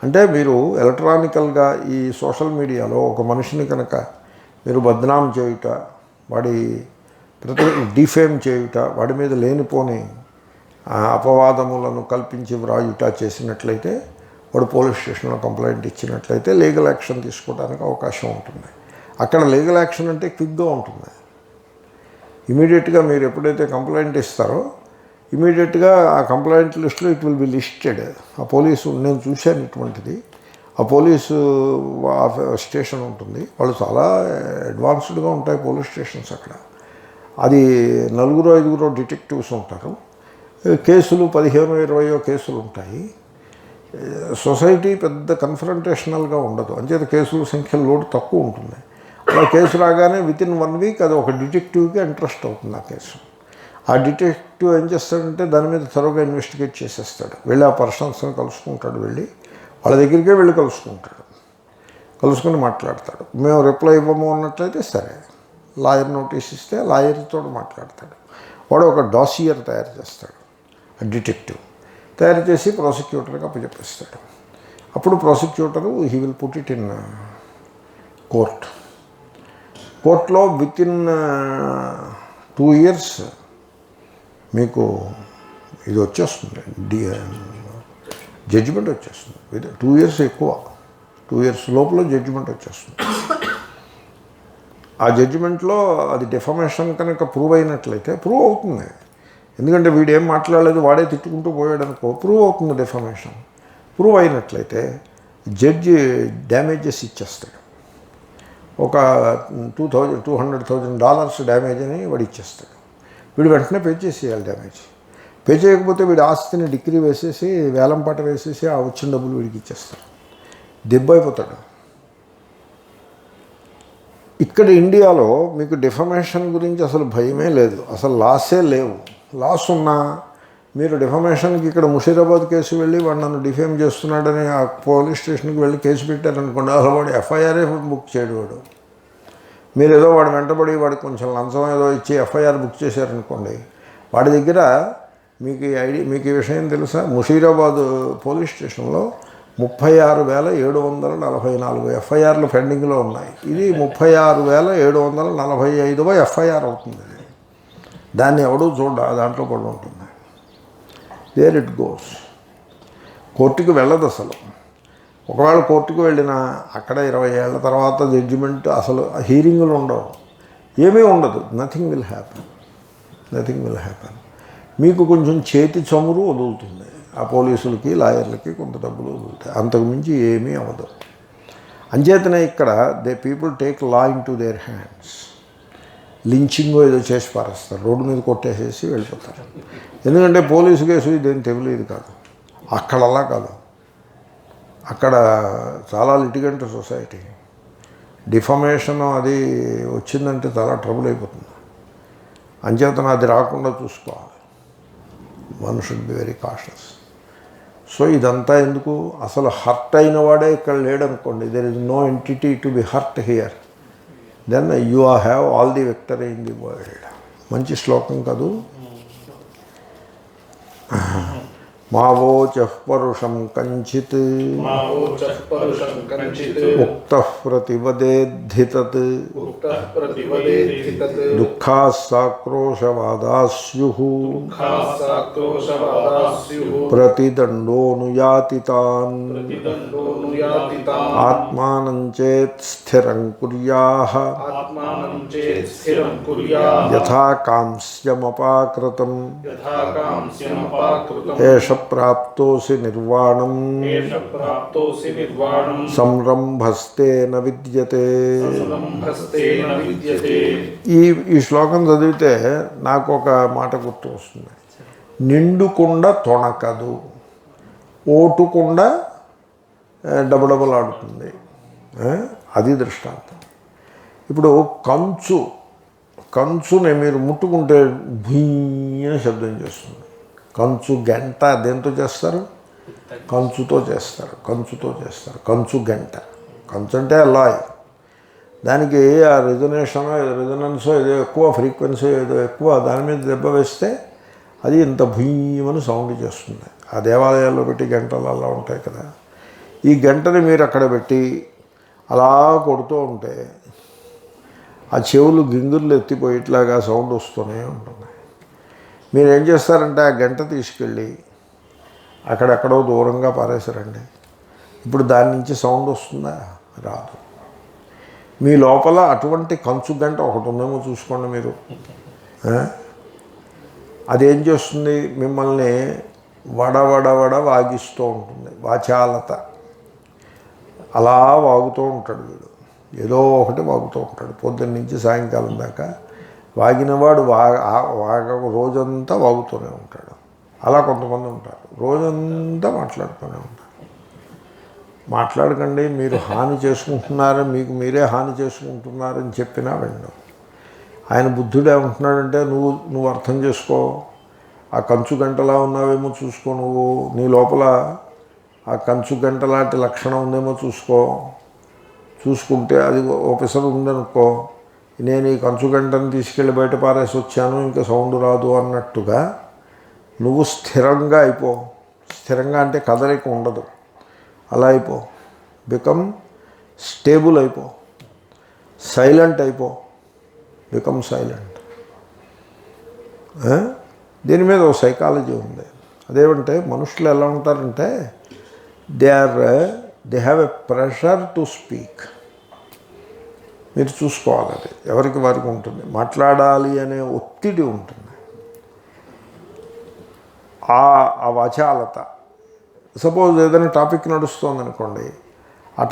అంటే మీరు ఎలక్ట్రానికల్గా ఈ సోషల్ మీడియాలో ఒక మనిషిని కనుక మీరు బద్నాం చేయుట, వాడి డిఫేమ్ చేయుట, వాడి మీద లేనిపోని అపవాదములను కల్పించి వ్రాయుట చేసినట్లయితే, వాడు పోలీస్ స్టేషన్లో కంప్లైంట్ ఇచ్చినట్లయితే లీగల్ యాక్షన్ తీసుకోవడానికి అవకాశం ఉంటుంది. అక్కడ లీగల్ యాక్షన్ అంటే క్విక్గా ఉంటుంది. ఇమీడియట్గా మీరు ఎప్పుడైతే కంప్లైంట్ ఇస్తారో ఇమీడియట్గా ఆ కంప్లైంట్ లిస్ట్లో ఇట్ విల్ బి లిస్టెడ్. ఆ పోలీసు, నేను చూశాను ఇటువంటిది, ఆ పోలీసు స్టేషన్ ఉంటుంది, వాళ్ళు చాలా అడ్వాన్స్డ్గా ఉంటాయి పోలీస్ స్టేషన్స్ అక్కడ. అది 4-5 డిటెక్టివ్స్ ఉంటారు. కేసులు 15-20 కేసులు ఉంటాయి. సొసైటీ పెద్ద కన్ఫరంటేషనల్గా ఉండదు, అంచేత కేసుల సంఖ్య లోడ్ తక్కువ ఉంటుంది. అలా కేసు రాగానే వితిన్ 1 వీక్ అది ఒక డిటెక్టివ్కి ఇంట్రెస్ట్ అవుతుంది ఆ కేసు. ఆ డిటెక్టివ్ ఏం చేస్తాడంటే దాని మీద త్వరగా ఇన్వెస్టిగేట్ చేసేస్తాడు. వెళ్ళి ఆ పర్సన్స్ని కలుసుకుంటాడు, వెళ్ళి వాళ్ళ దగ్గరికే వెళ్ళి కలుసుకుంటాడు, కలుసుకుని మాట్లాడతాడు. మేము రిప్లై ఇవ్వము అన్నట్లయితే సరే, లాయర్ నోటీస్ ఇస్తే లాయర్తో మాట్లాడతాడు. వాడు ఒక డాసియర్ తయారు చేస్తాడు, డిటెక్టివ్ తయారు చేసి ప్రాసిక్యూటర్కి అప్పచెప్పేస్తాడు. అప్పుడు prosecutor he will put it in కోర్ట్లో వితిన్ 2 years మీకు ఇది వచ్చేస్తుంది, జడ్జిమెంట్ వచ్చేస్తుంది. 2 years ఎక్కువ, 2 years లోపల జడ్జిమెంట్ వచ్చేస్తుంది. ఆ జడ్జిమెంట్లో అది డిఫమేషన్ కనుక ప్రూవ్ అయినట్లయితే, ప్రూవ్ అవుతుంది, ఎందుకంటే వీడేం మాట్లాడలేదు వాడే తిట్టుకుంటూ పోయాడు అనుకో, ప్రూవ్ అవుతుంది డిఫమేషన్. ప్రూవ్ అయినట్లయితే జడ్జి డ్యామేజెస్ ఇచ్చేస్తాడు. ఒక $200,000 డ్యామేజ్ అని వాడు ఇచ్చేస్తాడు. వీడు వెంటనే పే చేసేయాలి డ్యామేజ్. పే చేయకపోతే వీడి ఆస్తిని డిగ్రీ వేసేసి వేలంపాట వేసేసి ఆ వచ్చిన డబ్బులు వీడికి ఇచ్చేస్తాడు. దెబ్బ అయిపోతాడు. ఇక్కడ ఇండియాలో మీకు డిఫమేషన్ గురించి అసలు భయమే లేదు, అసలు లాసే లేవు. లాస్ ఉన్నా మీరు డిఫమేషన్కి ఇక్కడ ముషీరాబాద్ కేసు వెళ్ళి వాడు నన్ను డిఫేమ్ చేస్తున్నాడని ఆ పోలీస్ స్టేషన్కి వెళ్ళి కేసు పెట్టారనుకోండి, అసలు వాడు ఎఫ్ఐఆర్ఏ బుక్ చేయడు. వాడు మీరు ఏదో వాడు వెంటబడి వాడికి కొంచెం లంచం ఏదో ఇచ్చి ఎఫ్ఐఆర్ బుక్ చేశారనుకోండి, వాడి దగ్గర మీకు ఈ విషయం తెలుసా, ముషీరాబాద్ పోలీస్ స్టేషన్లో 36,744 ఎఫ్ఐఆర్లు పెండింగ్లో ఉన్నాయి. ఇది 36,745వ ఎఫ్ఐఆర్ అవుతుంది. దాన్ని ఎవడూ దాంట్లో కూడా ఉంటుంది. There it goes. కోర్టుకు వెళ్ళదు అసలు. ఒకవేళ కోర్టుకు వెళ్ళినా అక్కడ 20 ఏళ్ల తర్వాత జడ్జిమెంట్, అసలు హీరింగులు ఉండవు, ఏమీ ఉండదు. Nothing will happen. మీకు కొంచెం చేతి చమురు వదులుతుంది, ఆ పోలీసులకి లాయర్లకి కొంత డబ్బులు వదులుతాయి, అంతకుమించి ఏమీ అవ్వదు. అంచేతనే ఇక్కడ people take law in to their hands. Lynching ఏదో చేసి పారేస్తారు, రోడ్డు మీద కొట్టేసేసి వెళ్ళిపోతారు. ఎందుకంటే పోలీసు కేసు ఇదేం తెలియదు కాదు. అక్కడ అలా కాదు, అక్కడ చాలా లిటిగెంట్ సొసైటీ. డిఫమేషన్ అది వచ్చిందంటే చాలా ట్రబుల్ అయిపోతుంది. అంచేతన అది రాకుండా చూసుకోవాలి. One should be very cautious. So ఇదంతా ఎందుకు, అసలు హర్ట్ అయిన వాడే ఇక్కడ లేడనుకోండి, there is no entity to be hurt here, then you have all the victory in the world. మంచి శ్లోకం కాదు. మావోచః పరుషం కంచిత్ మావోచః పరుషం కంచిత్ ఉక్తః ప్రతివదేద్ధి తత్ ఉక్తః ప్రతివదేద్ధి తత్ దుఃఖాః సాక్రోశవాదాః స్యుః దుఃఖాః సాక్రోశవాదాః స్యుః ప్రతిదండోనుయాతి తాన్ ప్రతిదండోనుయాతి తాన్ ఆత్మానం చేత్ స్థిరం కుర్యాః ఆత్మానం చేత్ స్థిరం కుర్యాః యథా కాంస్యమపాకృతం యథా కాంస్యమపాకృతం ఏష ప్రాప్తోసి నిర్వాణం ఏష ప్రాప్తోసి నిర్వాణం సంరంభస్తేన విద్యతే. సంరంభస్తేన విద్యతే. ఈ శ్లోకం చదివితే నాకు ఒక మాట గుర్తు వస్తుంది. నిండుకుండ తొణకదు, ఓటుకుండ డబడబలాడుతుంది. అది దృష్టాంతం. ఇప్పుడు కంచుని మీరు ముట్టుకుంటే భూయ్య శబ్దం చేస్తుంది. కంచు గంట దేంతో చేస్తారు? కంచుతో చేస్తారు. కంచు గంట. కంచు అంటే అలాయ్. దానికి ఆ రెజొనెన్సో ఏదో ఎక్కువ, ఫ్రీక్వెన్సీ ఏదో ఎక్కువ, దాని మీద దెబ్బ వేస్తే అది ఇంత భూయమని సౌండ్ చేస్తుంది. ఆ దేవాలయాల్లో పెట్టి గంటలు అలా ఉంటాయి కదా. ఈ గంటని మీరు అక్కడ పెట్టి అలా కొడుతూ ఉంటే ఆ చెవులు గింగుర్లు ఎత్తిపోయేట్లాగా సౌండ్ వస్తూనే ఉంటుంది. మీరు ఏం చేస్తారంటే ఆ గంట తీసుకెళ్ళి అక్కడెక్కడో దూరంగా పారేశారండి. ఇప్పుడు దాని నుంచి సౌండ్ వస్తుందా? రాదు. మీ లోపల అటువంటి కంచు గంట ఒకటి ఉందేమో చూసుకోండి మీరు. అదేం చేస్తుంది? మిమ్మల్ని వడ వాగిస్తూ ఉంటుంది. వాచాలత. అలా వాగుతూ ఉంటాడు వీడు. ఏదో ఒకటి వాగుతూ ఉంటాడు పొద్దున్న నుంచి సాయంకాలం దాకా. వాగినవాడు రోజంతా వాగుతూనే ఉంటాడు. అలా కొంతమంది ఉంటారు, రోజంతా మాట్లాడుతూనే ఉంటారు. మాట్లాడకండి, మీరు హాని చేసుకుంటున్నారని, మీకు మీరే హాని చేసుకుంటున్నారని చెప్పినా వినడం. ఆయన బుద్ధుడు ఏమంటున్నాడంటే, నువ్వు అర్థం చేసుకో, ఆ కంచు గంటలా ఉన్నావేమో చూసుకో, నువ్వు నీ లోపల ఆ కంచు గంట లాంటి లక్షణం ఉందేమో చూసుకుంటే అది ఓపెసర్ ఉందనుకో, నేను ఈ కంచు గంటను తీసుకెళ్ళి బయట పారేసి వచ్చాను, ఇంకా సౌండ్ రాదు అన్నట్టుగా నువ్వు స్థిరంగా అయిపో. స్థిరంగా అంటే కదలిక ఉండదు. అలా అయిపో. బికమ్ స్టేబుల్ అయిపో. సైలెంట్ అయిపో. Become silent. దీని మీద ఒక సైకాలజీ ఉంది. అదేమంటే మనుషులు ఎలా ఉంటారంటే they have a pressure to speak. మీరు చూసుకోవాలి, అది ఎవరికి వారికి ఉంటుంది. మాట్లాడాలి అనే ఒత్తిడి ఉంటుంది. ఆ వాచాలత. సపోజ్ ఏదైనా టాపిక్ నడుస్తుంది అనుకోండి, ఆ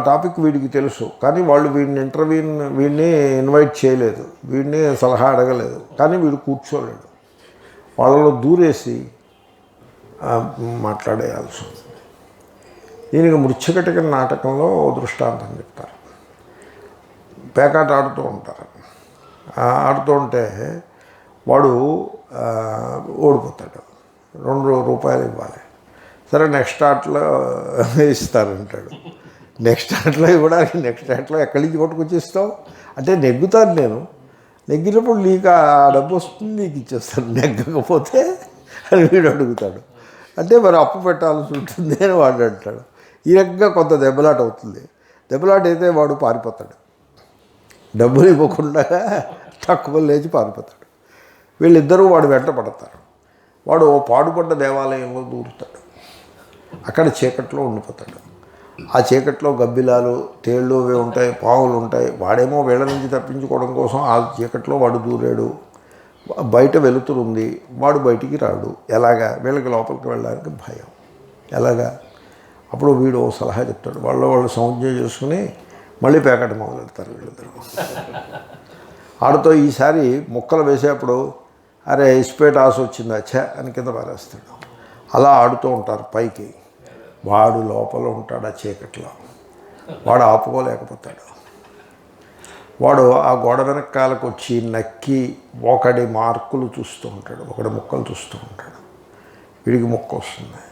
టాపిక్ వీడికి తెలుసు, కానీ వాళ్ళు వీడిని ఇన్వైట్ చేయలేదు, వీడిని సలహా అడగలేదు, కానీ వీడు కూర్చోలేడు. వాళ్ళలో దూరేసి మాట్లాడేయాల్సి ఉంది. దీనికి మృచ్ఛకటిక నాటకంలో దృష్టాంతం చెప్తారు. పేకాట ఆడుతూ ఉంటారు. ఆడుతూ ఉంటే వాడు ఓడిపోతాడు. 2 రూపాయలు ఇవ్వాలి. సరే నెక్స్ట్ ఆటలో ఇస్తారంటాడు. నెక్స్ట్ ఆటలో ఇవ్వడానికి నెక్స్ట్ ఆటలో ఎక్కడి నుంచి పట్టుకొచ్చిస్తావు అంటే, నెగ్గుతాను నేను, నెగ్గినప్పుడు నీకు ఆ డబ్బు వస్తుంది, నీకు ఇచ్చేస్తాను. నెగ్గకపోతే అని వీడు అడుగుతాడు. అంటే మరి అప్పు పెట్టాల్సి ఉంటుంది అని వాడు అంటాడు. ఈ రకంగా కొంత దెబ్బలాట అవుతుంది. దెబ్బలాట అయితే వాడు పారిపోతాడు. డబ్బులు ఇవ్వకుండా తక్కువ లేచి పారిపోతాడు. వీళ్ళిద్దరూ వాడు వెంట పడతారు. వాడు ఓ పాడుపడ్డ దేవాలయంలో దూరుతాడు. అక్కడ చీకట్లో ఉండిపోతాడు. ఆ చీకట్లో గబ్బిలాలు, తేళ్ళు అవి ఉంటాయి, పావులు ఉంటాయి. వాడేమో వీళ్ళ నుంచి తప్పించుకోవడం కోసం ఆ చీకట్లో వాడు దూరాడు. బయట వెలుతురుంది, వాడు బయటికి రాడు. ఎలాగా? వీళ్ళకి లోపలికి వెళ్ళడానికి భయం. ఎలాగా? అప్పుడు వీడు ఓ సలహా చెప్తాడు. వాళ్ళు సంజ్ఞ చేసుకుని మళ్ళీ పేకాట మొదలెడతారు వీళ్ళిద్దరు. ఆడుతో ఈసారి ముక్కలు వేసేప్పుడు అరే ఇస్పేట్ ఆశ వచ్చిందా ఛే అని కింద పారేస్తాడు. అలా ఆడుతూ ఉంటారు పైకి. వాడు లోపల ఉంటాడు ఆ చీకట్లో. వాడు ఆపుకోలేకపోతాడు. వాడు ఆ గోడ వెనకాలకు వచ్చి నక్కి ఒకడి మార్కులు చూస్తూ ఉంటాడు, ఒకడి ముక్కలు చూస్తూ ఉంటాడు. వీడికి ముక్క వస్తుంది.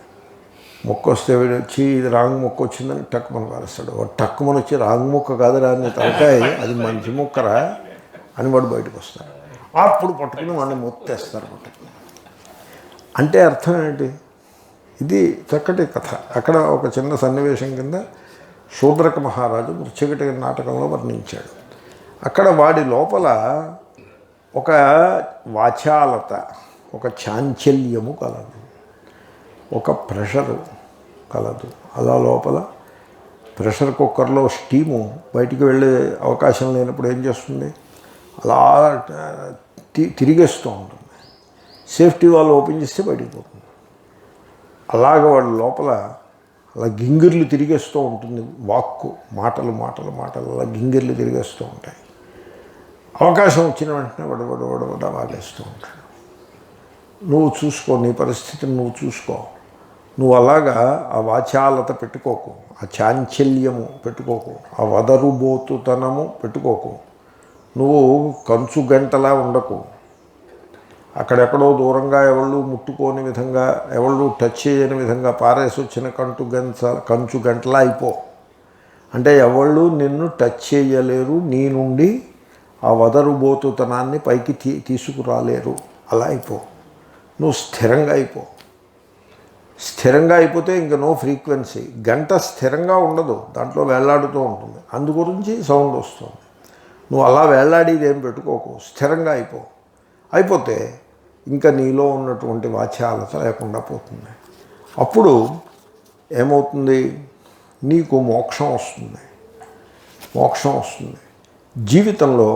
ముక్క వస్తే వీడు వచ్చి ఇది రాంగ్ ముక్క వచ్చిందని టక్కుమని పారేస్తాడు. వాడు టక్కుమని వచ్చి రాంగ్ ముక్క కాదురా అని తలకాయ, అది మంచి ముక్కరా అని వాడు బయటకు వస్తాడు. అప్పుడు పట్టుకుని వాడిని మొత్తేస్తారు. పట్టుకుని అంటే అర్థం ఏంటి? ఇది చక్కటి కథ. అక్కడ ఒక చిన్న సన్నివేశం కింద శూద్రక మహారాజు మృచ్ఛకటి నాటకంలో వర్ణించాడు. అక్కడ వాడి లోపల ఒక వాచాలత, ఒక చాంచల్యము కలదు, ఒక ప్రెషరు కలదు. అలా లోపల ప్రెషర్ కుక్కర్లో స్టీము బయటికి వెళ్ళే అవకాశం లేనప్పుడు ఏం చేస్తుంది, అలా తిరిగేస్తూ ఉంటుంది. సేఫ్టీ వాల్ ఓపెన్ చేస్తే బయటికి పోతుంది. అలాగ వాడు లోపల అలా గింగిర్లు తిరిగేస్తూ ఉంటుంది. వాక్కు మాటలు అలా గింగిర్లు తిరిగేస్తూ ఉంటాయి. అవకాశం వచ్చిన వెంటనే వడవడ వాగేస్తూ ఉంటాడు. నువ్వు చూసుకో, నీ పరిస్థితిని నువ్వు చూసుకో. నువ్వు అలాగా ఆ వాచాలత పెట్టుకోకు, ఆ చాంచల్యము పెట్టుకోకు, ఆ వదరుబోతుతనము పెట్టుకోకు. నువ్వు కంచు గంటలా ఉండకు. అక్కడెక్కడో దూరంగా ఎవళ్ళు ముట్టుకోని విధంగా, ఎవళ్ళు టచ్ చేయని విధంగా పారేసి వచ్చిన కంచు గంటలా అయిపో. అంటే ఎవళ్ళు నిన్ను టచ్ చేయలేరు, నీ నుండి ఆ వదరుబోతుతనాన్ని పైకి తీసుకురాలేరు. అలా అయిపో. నువ్వు స్థిరంగా అయిపో. స్థిరంగా అయిపోతే ఇంక నో ఫ్రీక్వెన్సీ. గంట స్థిరంగా ఉండదు, దాంట్లో వేళ్లాడుతూ ఉంటుంది. అందు గురించి సౌండ్ వస్తుంది. నువ్వు అలా వేళ్లాడేది ఏం పెట్టుకోకు, స్థిరంగా అయిపోతే ఇంకా నీలో ఉన్నటువంటి వాచాలత లేకుండా పోతుంది. అప్పుడు ఏమవుతుంది, నీకు మోక్షం వస్తుంది. జీవితంలో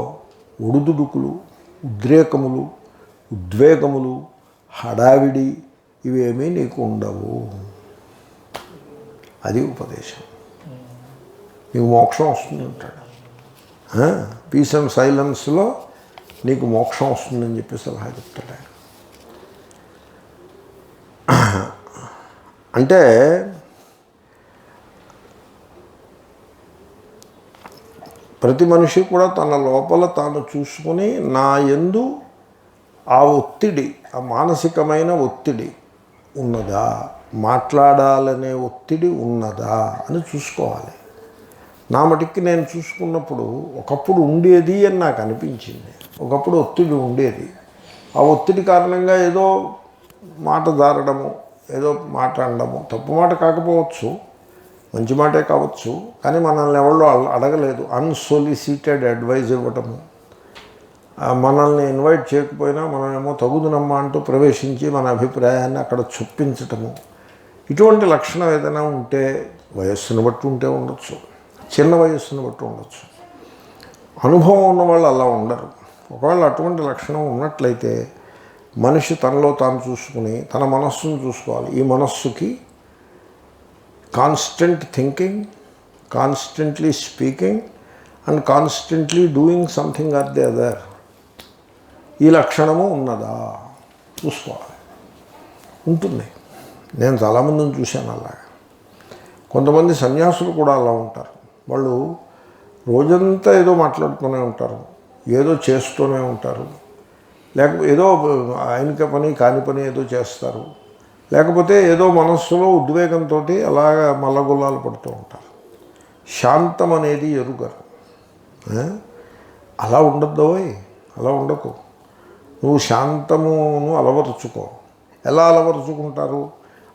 ఒడుదుడుకులు, ఉద్రేకములు, ఉద్వేగములు, హడావిడి ఇవేమీ నీకు ఉండవు. అది ఉపదేశం. నీకు మోక్షం వస్తుంది అంటాడు. పీస్ అండ్ సైలెన్స్లో నీకు మోక్షం వస్తుందని చెప్పి సలహా చెప్తాడు. అంటే ప్రతి మనిషి కూడా తన లోపల తాను చూసుకొని నా యందు ఆ ఒత్తిడి, ఆ మానసికమైన ఒత్తిడి ఉన్నదా, మాట్లాడాలనే ఒత్తిడి ఉన్నదా అని చూసుకోవాలి. నా మటుక్కి నేను చూసుకున్నప్పుడు ఒకప్పుడు ఉండేది అని నాకు అనిపించింది. ఒకప్పుడు ఒత్తిడి ఉండేది. ఆ ఒత్తిడి కారణంగా ఏదో మాట జారడము, ఏదో మాట అనడము, తప్పు మాట కాకపోవచ్చు, మంచి మాటే కావచ్చు, కానీ మనల్ని ఎవరో అడగలేదు, అన్సొలిసిటెడ్ అడ్వైజ్ ఇవ్వటము, మనల్ని ఇన్వైట్ చేయకపోయినా మనమేమో తగుదునమ్మా అంటూ ప్రవేశించి మన అభిప్రాయాన్ని అక్కడ చొప్పించటము, ఇటువంటి లక్షణం ఏదైనా ఉంటే వయస్సును బట్టి ఉంటే ఉండొచ్చు, చిన్న వయస్సును బట్టి ఉండొచ్చు. అనుభవం ఉన్నవాళ్ళు అలా ఉండరు. ఒకవేళ అటువంటి లక్షణం ఉన్నట్లయితే మనిషి తనలో తాను చూసుకుని తన మనస్సును చూసుకోవాలి. ఈ మనస్సుకి constant thinking, constantly speaking and constantly doing something or the other, ఈ లక్షణము ఉన్నదా చూసుకోవాలి. ఉంటుంది. నేను చాలామందిని చూశాను అలాగా. కొంతమంది సన్యాసులు కూడా అలా ఉంటారు. వాళ్ళు రోజంతా ఏదో మాట్లాడుతూనే ఉంటారు, ఏదో చేస్తూనే ఉంటారు, లేకపోతే ఏదో ఆయనక పని కాని పని ఏదో చేస్తారు, లేకపోతే ఏదో మనస్సులో ఉద్వేగంతో అలాగా మల్లగుల్లాలు పడుతూ ఉంటారు. శాంతం అనేది ఎరుగరు. అలా ఉండొద్దోయ్, అలా ఉండకు. నువ్వు శాంతమును అలవరుచుకో. ఎలా అలవరుచుకుంటారు?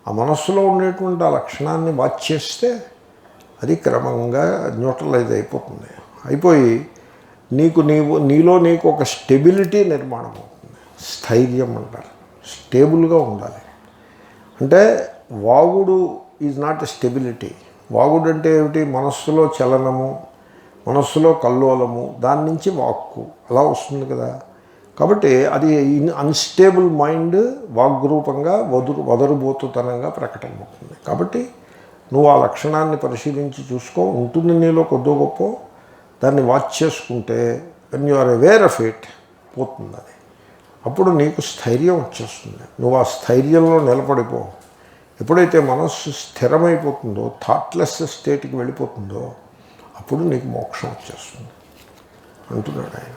ఆ మనస్సులో ఉండేటువంటి ఆ లక్షణాన్ని వాచ్ చేస్తే అది క్రమంగా న్యూట్రలైజ్ అయిపోతుంది. అయిపోయి నీలో నీకు ఒక స్టెబిలిటీ నిర్మాణం అవుతుంది. స్థైర్యం అంటారు. స్టేబుల్గా ఉండాలి. అంటే వాగుడు ఈజ్ నాట్ ఎ స్టెబిలిటీ. వాగుడు అంటే ఏమిటి? మనస్సులో చలనము, మనస్సులో కల్లోలము, దాని నుంచి వాక్కు అలా వస్తుంది కదా. కాబట్టి అది అన్స్టేబుల్ మైండ్ వాగ్రూపంగా వదరుబోతుతనంగా ప్రకటమవుతుంది. కాబట్టి నువ్వు ఆ లక్షణాన్ని పరిశీలించి చూసుకో. ఉంటుంది నీలో కొద్దో గొప్ప, దాన్ని వాచ్ చేసుకుంటే when you are aware of it పోతుంది అది. అప్పుడు నీకు స్థైర్యం వచ్చేస్తుంది. నువ్వు ఆ స్థైర్యంలో నిలబడిపో. ఎప్పుడైతే మనస్సు స్థిరమైపోతుందో, థాట్లెస్ స్టేట్కి వెళ్ళిపోతుందో, అప్పుడు నీకు మోక్షం వచ్చేస్తుంది అంటున్నాడు ఆయన.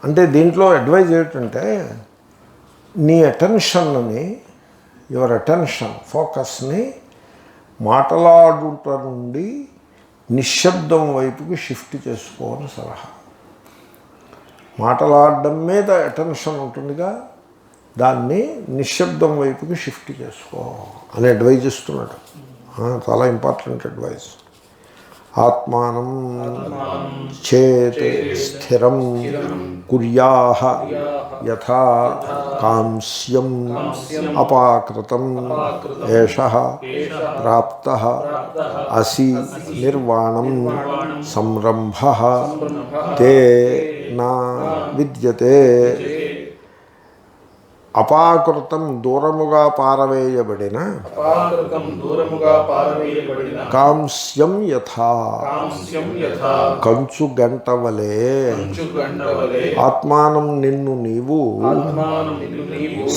అంటే దీంట్లో అడ్వైజ్ ఏంటంటే, నీ అటెన్షన్ని, యువర్ అటెన్షన్ ఫోకస్ని మాటలాడుట నుండి నిశ్శబ్దం వైపుకి షిఫ్ట్ చేసుకోవాలని సలహా. మాటలాడడం మీద అటెన్షన్ ఉంటుందిగా, దాన్ని నిశ్శబ్దం వైపుకి షిఫ్ట్ చేసుకో అని అడ్వైజ్ ఇస్తున్నాడు. చాలా ఇంపార్టెంట్ అడ్వైస్. ఆత్మానం చేత్ స్థిరం కుర్యాః యథా కాంస్యం అపాకృతం ఏషః ప్రాప్తః అసి నిర్వాణం సంరంభః తే నా విద్యతే. అపాకృతం దూరముగా పారవేయబడిన కాంస్యం యథా కంచు గంట వలె ఆత్మానం నిన్ను నీవు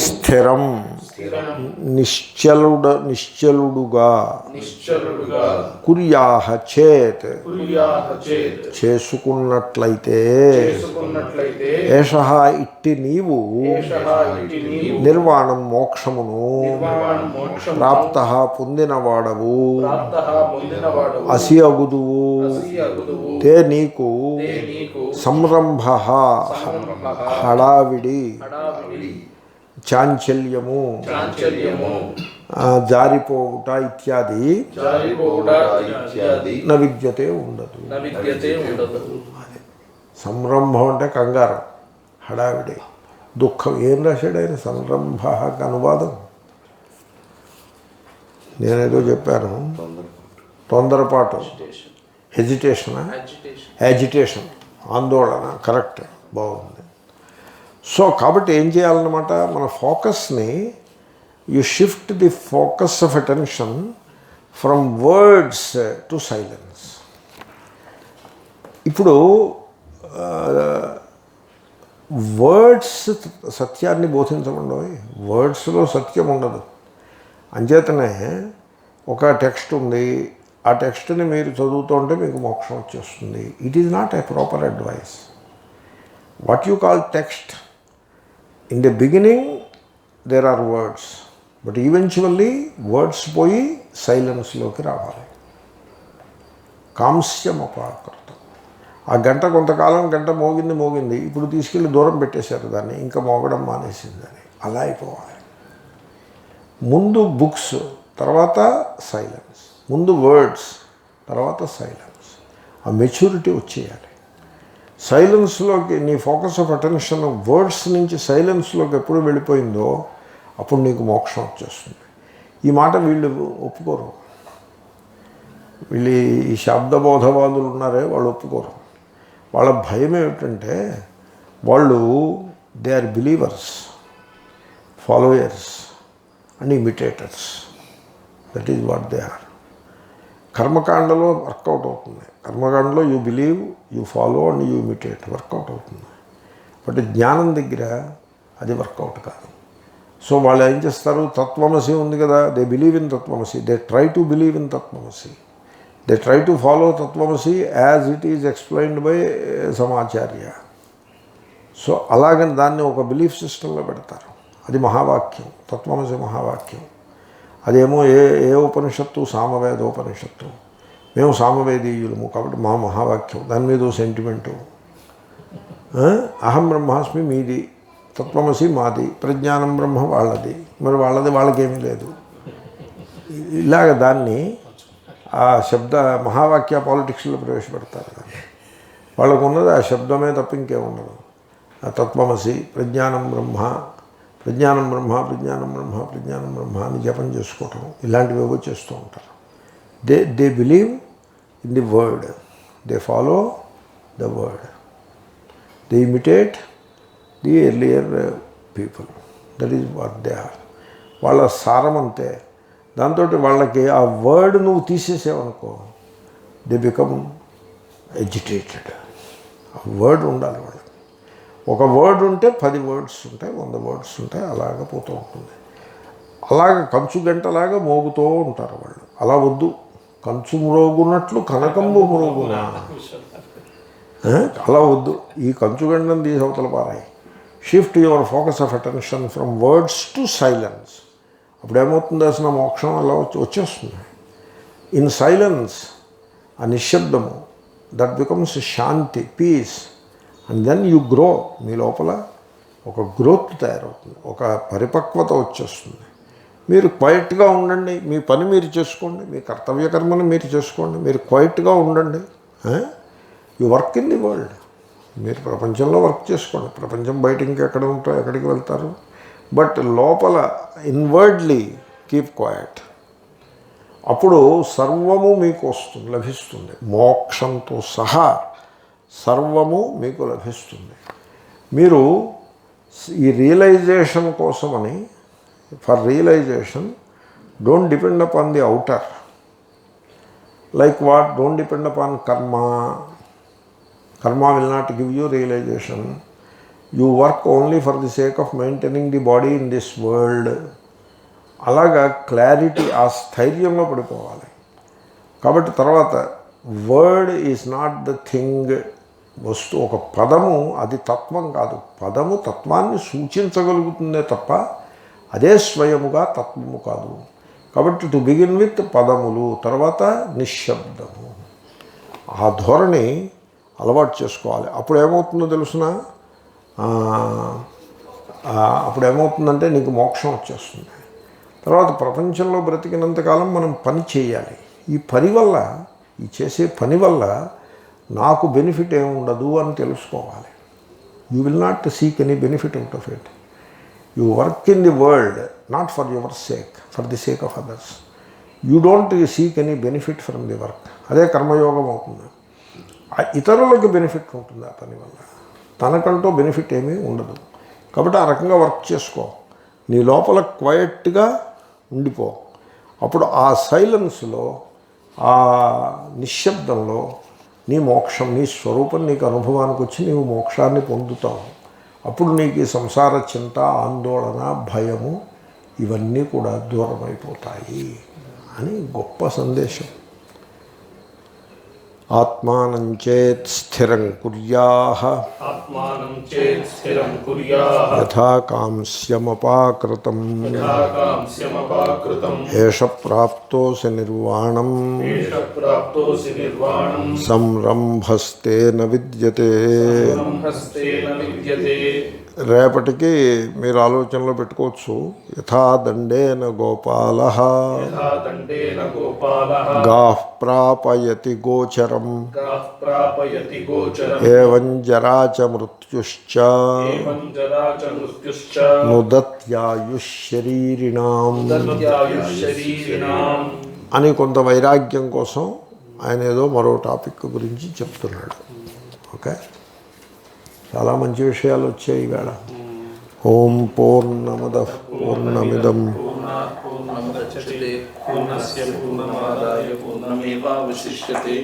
స్థిరం నిశ్చలుడుగా కుర్యాః చేత్ చేసుకున్నట్లయితే ఏషః ఇట్టి నీవు నిర్వాణం మోక్షమును ప్రాప్తః పొందినవాడవు అసి అగుదువు తే నీకు సంరంభః హడావిడి చాంచల్యము జారిపోవుట ఇత్యాది న విద్యతే ఉండదు. సంరంభం అంటే కంగారం, హడావిడి, దుఃఖం. ఏం రాశాడు ఆయన సంరంభకి అనువాదం? నేనేదో చెప్పాను, తొందరపాటు, హెజిటేషనా, యాజిటేషన్, ఆందోళన. కరెక్ట్, బాగుంది. సో కాబట్టి ఏం చేయాలన్నమాట, మన ఫోకస్ని you shift the focus of attention from words to silence. ఇప్పుడు వర్డ్స్ సత్యాన్ని బోధించమండవి, వర్డ్స్లో సత్యం ఉండదు. అంచేతనే ఒక టెక్స్ట్ ఉంది, ఆ టెక్స్ట్ని మీరు చదువుతూ ఉంటే మీకు మోక్షం వచ్చేస్తుంది. It is not a proper advice. What you call text, in the beginning there are words, but eventually words పోయి సైలెన్స్లోకి రావాలి. కాంస్యం అపాకృతం. ఆ గంట కొంతకాలం గంట మోగింది, ఇప్పుడు తీసుకెళ్ళి దూరం పెట్టేశారు దాన్ని, ఇంకా మోగడం మానేసిందని. అలా అయిపోవాలి. ముందు బుక్స్, తర్వాత సైలెన్స్. ముందు వర్డ్స్, తర్వాత సైలెన్స్. ఆ మెచ్యూరిటీ వచ్చేయాలి. సైలెన్స్లోకి నీ ఫోకస్ ఆఫ్ అటెన్షన్ వర్డ్స్ నుంచి సైలెన్స్లోకి ఎప్పుడు వెళ్ళిపోయిందో అప్పుడు నీకు మోక్షం వచ్చేస్తుంది. ఈ మాట వీళ్ళు ఒప్పుకోరు. వీళ్ళు ఈ శబ్దబోధవాదులు ఉన్నారే, వాళ్ళు ఒప్పుకోరు. వాళ్ళ భయం ఏమిటంటే వాళ్ళు they are believers, followers and imitators. That is what they are. కర్మకాండలో వర్కౌట్ అవుతుంది. కర్మకాండలో you believe, you follow and you imitate, work out అవుతుంది. బట్ జ్ఞానం దగ్గర అది వర్కౌట్ కాదు. సో వాళ్ళు ఏం చేస్తారు, తత్వమసి ఉంది కదా, దే బిలీవ్ ఇన్ తత్వమసి, they try to believe in తత్వమసి, దే ట్రై టు ఫాలో తత్వమసి as it is explained by సమాచార్య. సో అలాగని దాన్ని ఒక బిలీఫ్ సిస్టంలో పెడతారు. అది మహావాక్యం, తత్వమసి మహావాక్యం. అదేమో ఏ ఉపనిషత్తు, సామవేదోపనిషత్తు. మేము సామవేదీయులము కాబట్టి మా మహావాక్యం, దాని మీద సెంటిమెంటు. అహం బ్రహ్మాస్మి మీది, తత్వమసి మాది, ప్రజ్ఞానం బ్రహ్మ వాళ్ళది, మరి వాళ్ళది వాళ్ళకేమీ లేదు. ఇలాగ దాన్ని ఆ శబ్ద మహావాక్య పాలిటిక్స్లో ప్రవేశపెడతారు. వాళ్ళకు ఉన్నది ఆ శబ్దమే తప్ప ఇంకేముండదు. ఆ తత్వమసి, ప్రజ్ఞానం బ్రహ్మ, ప్రజ్ఞానం బ్రహ్మ, ప్రజ్ఞానం బ్రహ్మ, ప్రజ్ఞానం బ్రహ్మ అని జపం చేసుకోవటం, ఇలాంటివి ఏవో చేస్తూ ఉంటారు. They believe in the word, they follow the word, they imitate the earlier people. That is what they are. వాళ్ళ సారం అంతే. దాంతో వాళ్ళకి ఆ వర్డ్ నువ్వు తీసేసావనుకో, దే బికమ్ ఎడ్యుటేటెడ్. ఆ వర్డ్ ఉండాలి వాళ్ళకి. ఒక వర్డ్ ఉంటే 10 వర్డ్స్ ఉంటాయి, 100 వర్డ్స్ ఉంటాయి, అలాగ పోతూ ఉంటుంది. అలాగ కంచు గంటలాగా మోగుతూ ఉంటారు వాళ్ళు. అలా వద్దు. కంచు మ్రోగున్నట్లు కనకంబు మ్రోగునా, అలా వద్దు. ఈ కంచు గంటను తీసి అవతల పారాయి. Shift your focus of attention from words to silence. అప్పుడు ఏమవుతుంది, అసలు మోక్షం అలా వచ్చేస్తుంది. ఇన్ సైలెన్స్, ఆ నిశ్శబ్దము, దట్ బికమ్స్ శాంతి, peace and then you grow. మీ లోపల ఒక గ్రోత్ తయారవుతుంది, ఒక పరిపక్వత వచ్చేస్తుంది. మీరు క్వైట్గా ఉండండి, మీ పని మీరు చేసుకోండి, మీ కర్తవ్య కర్మను మీరు చేసుకోండి, మీరు క్వైట్గా ఉండండి. You work in the world. మీరు ప్రపంచంలో వర్క్ చేసుకోండి. ప్రపంచం బయట ఇంకెక్కడ ఉంటారు, ఎక్కడికి వెళ్తారు? బట్ లోపల ఇన్వర్డ్లీ కీప్ క్వైట్. అప్పుడు సర్వము మీకు వస్తుంది, లభిస్తుంది. మోక్షంతో సహా సర్వము మీకు లభిస్తుంది. మీరు ఈ రియలైజేషన్ కోసమని, for realization don't depend upon the outer. Like what? Don't depend upon karma. Karma will not give you realization. You work only for the sake of maintaining the body in this world. అలాగా clarity, ఆ స్థైర్యంలో పడిపోవాలి. కాబట్టి తర్వాత word is not the thing. వస్తువు, ఒక పదము, అది తత్వం కాదు. పదము తత్వాన్ని సూచించగలుగుతుందే తప్ప అదే స్వయముగా తత్వము కాదు. కాబట్టి టు బిగిన్ విత్ పదములు, తర్వాత నిశ్శబ్దము. ఆ ధోరణి అలవాటు చేసుకోవాలి. అప్పుడు ఏమవుతుందో తెలుసిన? అప్పుడు ఏమవుతుందంటే నీకు మోక్షం వచ్చేస్తుంది. తర్వాత ప్రపంచంలో బ్రతికినంతకాలం మనం పని చేయాలి. ఈ పని వల్ల, ఈ చేసే పని వల్ల నాకు బెనిఫిట్ ఏమి ఉండదు అని తెలుసుకోవాలి. You will not seek any benefit out of it. You work in the world not for your sake, for the sake of others. You don't seek any benefit from the work. అదే కర్మయోగం అవుతుంది. ఇతరులకు benefit ఉంటుంది ఆ పని వల్ల, తనకంటూ benefit ఏమీ ఉండదు. కాబట్టి ఆ రకంగా వర్క్ చేసుకో. నీ లోపల క్వైట్గా ఉండిపో. అప్పుడు ఆ సైలెన్స్లో, ఆ నిశ్శబ్దంలో నీ మోక్షం, నీ స్వరూపం నీకు అనుభవానికి వచ్చి నీవు మోక్షాన్ని పొందుతావు. అప్పుడు నీకు ఈ సంసార చింత, ఆందోళన, భయము ఇవన్నీ కూడా దూరమైపోతాయి అని గొప్ప సందేశం. ఆత్మానం చేత్ స్థిరం కుర్యాః, ఆత్మానం చేత్ స్థిరం కుర్యాః, యథా కాంస్యమపాకృతం, యథా కాంస్యమపాకృతం, ఏష ప్రాప్తోసి నిర్వాణం, ఏష ప్రాప్తోసి నిర్వాణం, సంరంభస్తేన విద్యతే. బ్రహ్మస్తేన విద్యతే. రేపటికి మీరు ఆలోచనలో పెట్టుకోవచ్చు. యథా దండేన గోపాలః, యథా దండేన గోపాలః, గాః ప్రాపయతి గోచరం, గాః ప్రాపయతి గోచరం, ఏవం జరా చ మృత్యుశ్చ ఏవం జరా చ మృత్యుశ్చ నుదత్యాయుశ్శరీరిణాం దద్యాయుశ్శరీరిణాం. అని కొంత వైరాగ్యం కోసం ఆయన ఏదో మరో టాపిక్ గురించి చెప్తున్నాడు. ఓకే, చాలా మంచి విషయాలు వచ్చాయి ఈవేళ. ఓం పూర్ణమదః పూర్ణమిదం పూర్ణాత్ పూర్ణముదచ్యతే పూర్ణస్య పూర్ణమాదాయ పూర్ణమేవావశిష్యతే.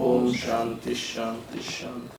ఓం శాంతి శాంతి శాంతి.